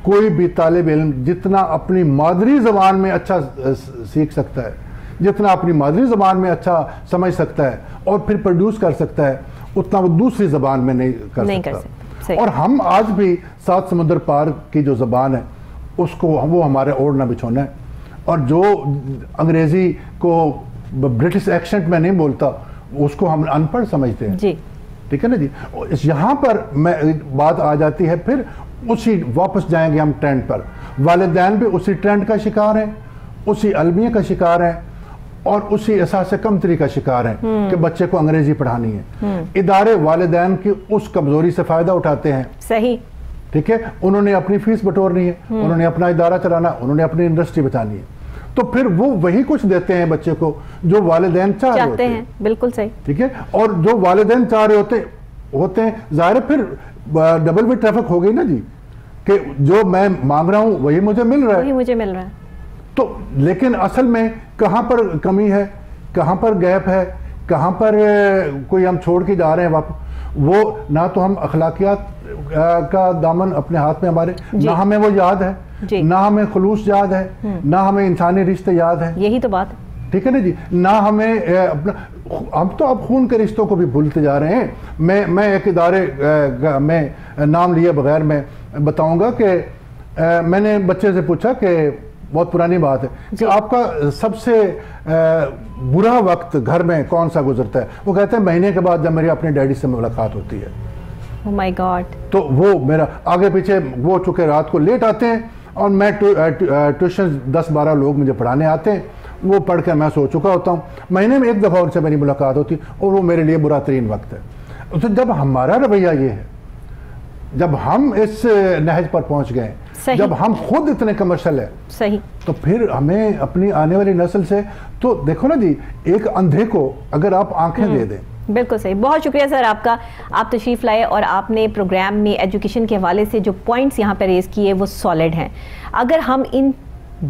कोई भी तालिब इल्म जितना अपनी मादरी ज़बान में अच्छा सीख सकता है, जितना अपनी मादरी ज़बान में अच्छा समझ सकता है और फिर प्रोड्यूस कर सकता है, उतना वो दूसरी ज़बान में नहीं कर सकता। और हम आज भी 7 समुद्र पार की जो ज़बान है उसको वो हमारे ओढ़ना बिछोना है। और जो अंग्रेज़ी को ब्रिटिश एक्सेंट में नहीं बोलता उसको हम अनपढ़ समझते हैं। जी। ठीक है ना जी। यहाँ पर बात आ जाती है, फिर उसी वापस जाएंगे हम ट्रेंड पर। वालिदैन भी उसी ट्रेंड का शिकार हैं, उसी अलमिया का शिकार हैं और उसी एहसास कमतरी का शिकार हैं कि बच्चे को अंग्रेजी पढ़ानी है। इदारे वालिदैन की उस कमजोरी से फायदा उठाते हैं। सही। ठीक है। उन्होंने अपनी फीस बटोरनी है, उन्होंने अपना इदारा चलाना, उन्होंने अपनी इंडस्ट्री बचानी है, तो फिर वो वही कुछ देते हैं बच्चे को जो वालिदैन चाहते हैं। बिल्कुल सही। ठीक है। और जो वालिदैन चाह रहे होते हैं, जाहिर है फिर डबल भी ट्रैफिक हो गई ना जी, कि जो मैं मांग रहा हूं वही मुझे मिल रहा है। तो लेकिन असल में कहां पर कमी है, कहां पर गैप है, कहां पर कोई हम छोड़ के जा रहे हैं वापस, वो ना तो हम अखलाकियात का दामन अपने हाथ में हमारे, ना हमें वो याद है, ना हमें खुलूस याद है, ना हमें इंसानी रिश्ते याद है। यही तो बात है। ठीक है ना जी। ना हमें अपना, हम तो अब खून के रिश्तों को भी भूलते जा रहे हैं। मैं एक इदारे में नाम लिए बगैर मैं बताऊंगा कि मैंने बच्चे से पूछा कि बहुत पुरानी बात है कि आपका सबसे बुरा वक्त घर में कौन सा गुजरता है? वो कहते हैं महीने के बाद जब मेरी अपने डैडी से मुलाकात होती है। Oh my God. तो वो मेरा आगे पीछे, वो चूंकि रात को लेट आते हैं और मैं ट्यूशन 10-12 लोग मुझे पढ़ाने आते हैं, वो पढ़ कर मैं सो चुका होता हूँ। महीने में एक दफ़ा उनसे मेरी मुलाकात होती और वो मेरे लिए बुरा तरीन वक्त है। तो जब हमारा रवैया ये है, जब हम इस नहज पर पहुंच गए, जब हम खुद इतने कमर्शियल है, सही, तो फिर हमें अपनी आने वाली नस्ल से, तो देखो ना जी, एक अंधे को अगर आप आंखें दे दें। बिल्कुल सही। बहुत शुक्रिया सर आपका, आप तशरीफ़ लाए और आपने प्रोग्राम में एजुकेशन के हवाले से जो पॉइंट्स यहाँ पर रेज़ किए वो सॉलिड हैं। अगर हम इन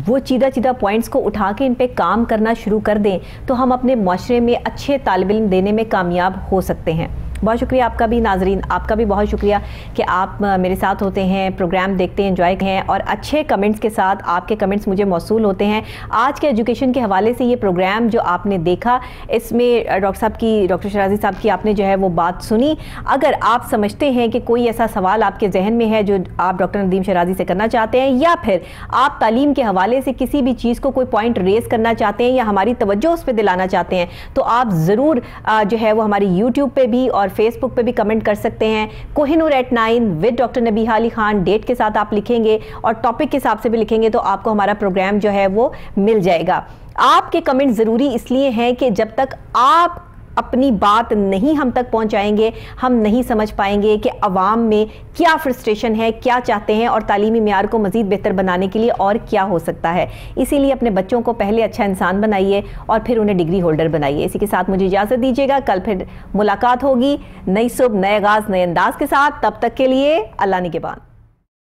वो चीदा पॉइंट्स को उठा के इन पे काम करना शुरू कर दें तो हम अपने माशरे में अच्छे तालिब इल्म देने में कामयाब हो सकते हैं। बहुत शुक्रिया आपका भी, नाजरीन आपका भी बहुत शुक्रिया कि आप मेरे साथ होते हैं, प्रोग्राम देखते हैं, एंजॉय हैं और अच्छे कमेंट्स के साथ आपके कमेंट्स मुझे मौसूल होते हैं। आज के एजुकेशन के हवाले से ये प्रोग्राम जो आपने देखा, इसमें डॉक्टर शराजी साहब की आपने जो है वो बात सुनी। अगर आप समझते हैं कि कोई ऐसा सवाल आपके जहन में है जो आप डॉक्टर नदीम शराजी से करना चाहते हैं, या फिर आप तालीम के हवाले से किसी भी चीज़ को कोई पॉइंट रेज़ करना चाहते हैं या हमारी तवज्जो उस पर दिलाना चाहते हैं, तो आप ज़रूर जो है वो हमारी यूट्यूब पर भी और फेसबुक पे भी कमेंट कर सकते हैं। Kohinoor @9 with doctor Nabiha Ali Khan date के साथ आप लिखेंगे और टॉपिक के हिसाब से भी लिखेंगे तो आपको हमारा प्रोग्राम जो है वो मिल जाएगा। आपके कमेंट ज़रूरी इसलिए हैं कि जब तक आप अपनी बात नहीं हम तक पहुंचाएंगे, हम नहीं समझ पाएंगे कि अवाम में क्या फ्रस्ट्रेशन है, क्या चाहते हैं और तालीमी मियार को मज़ीद बेहतर बनाने के लिए और क्या हो सकता है। इसीलिए अपने बच्चों को पहले अच्छा इंसान बनाइए और फिर उन्हें डिग्री होल्डर बनाइए। इसी के साथ मुझे इजाज़त दीजिएगा, कल फिर मुलाकात होगी नई सुबह, नए आगाज़, नए अंदाज के साथ। तब तक के लिए अल्लाह निगहबान।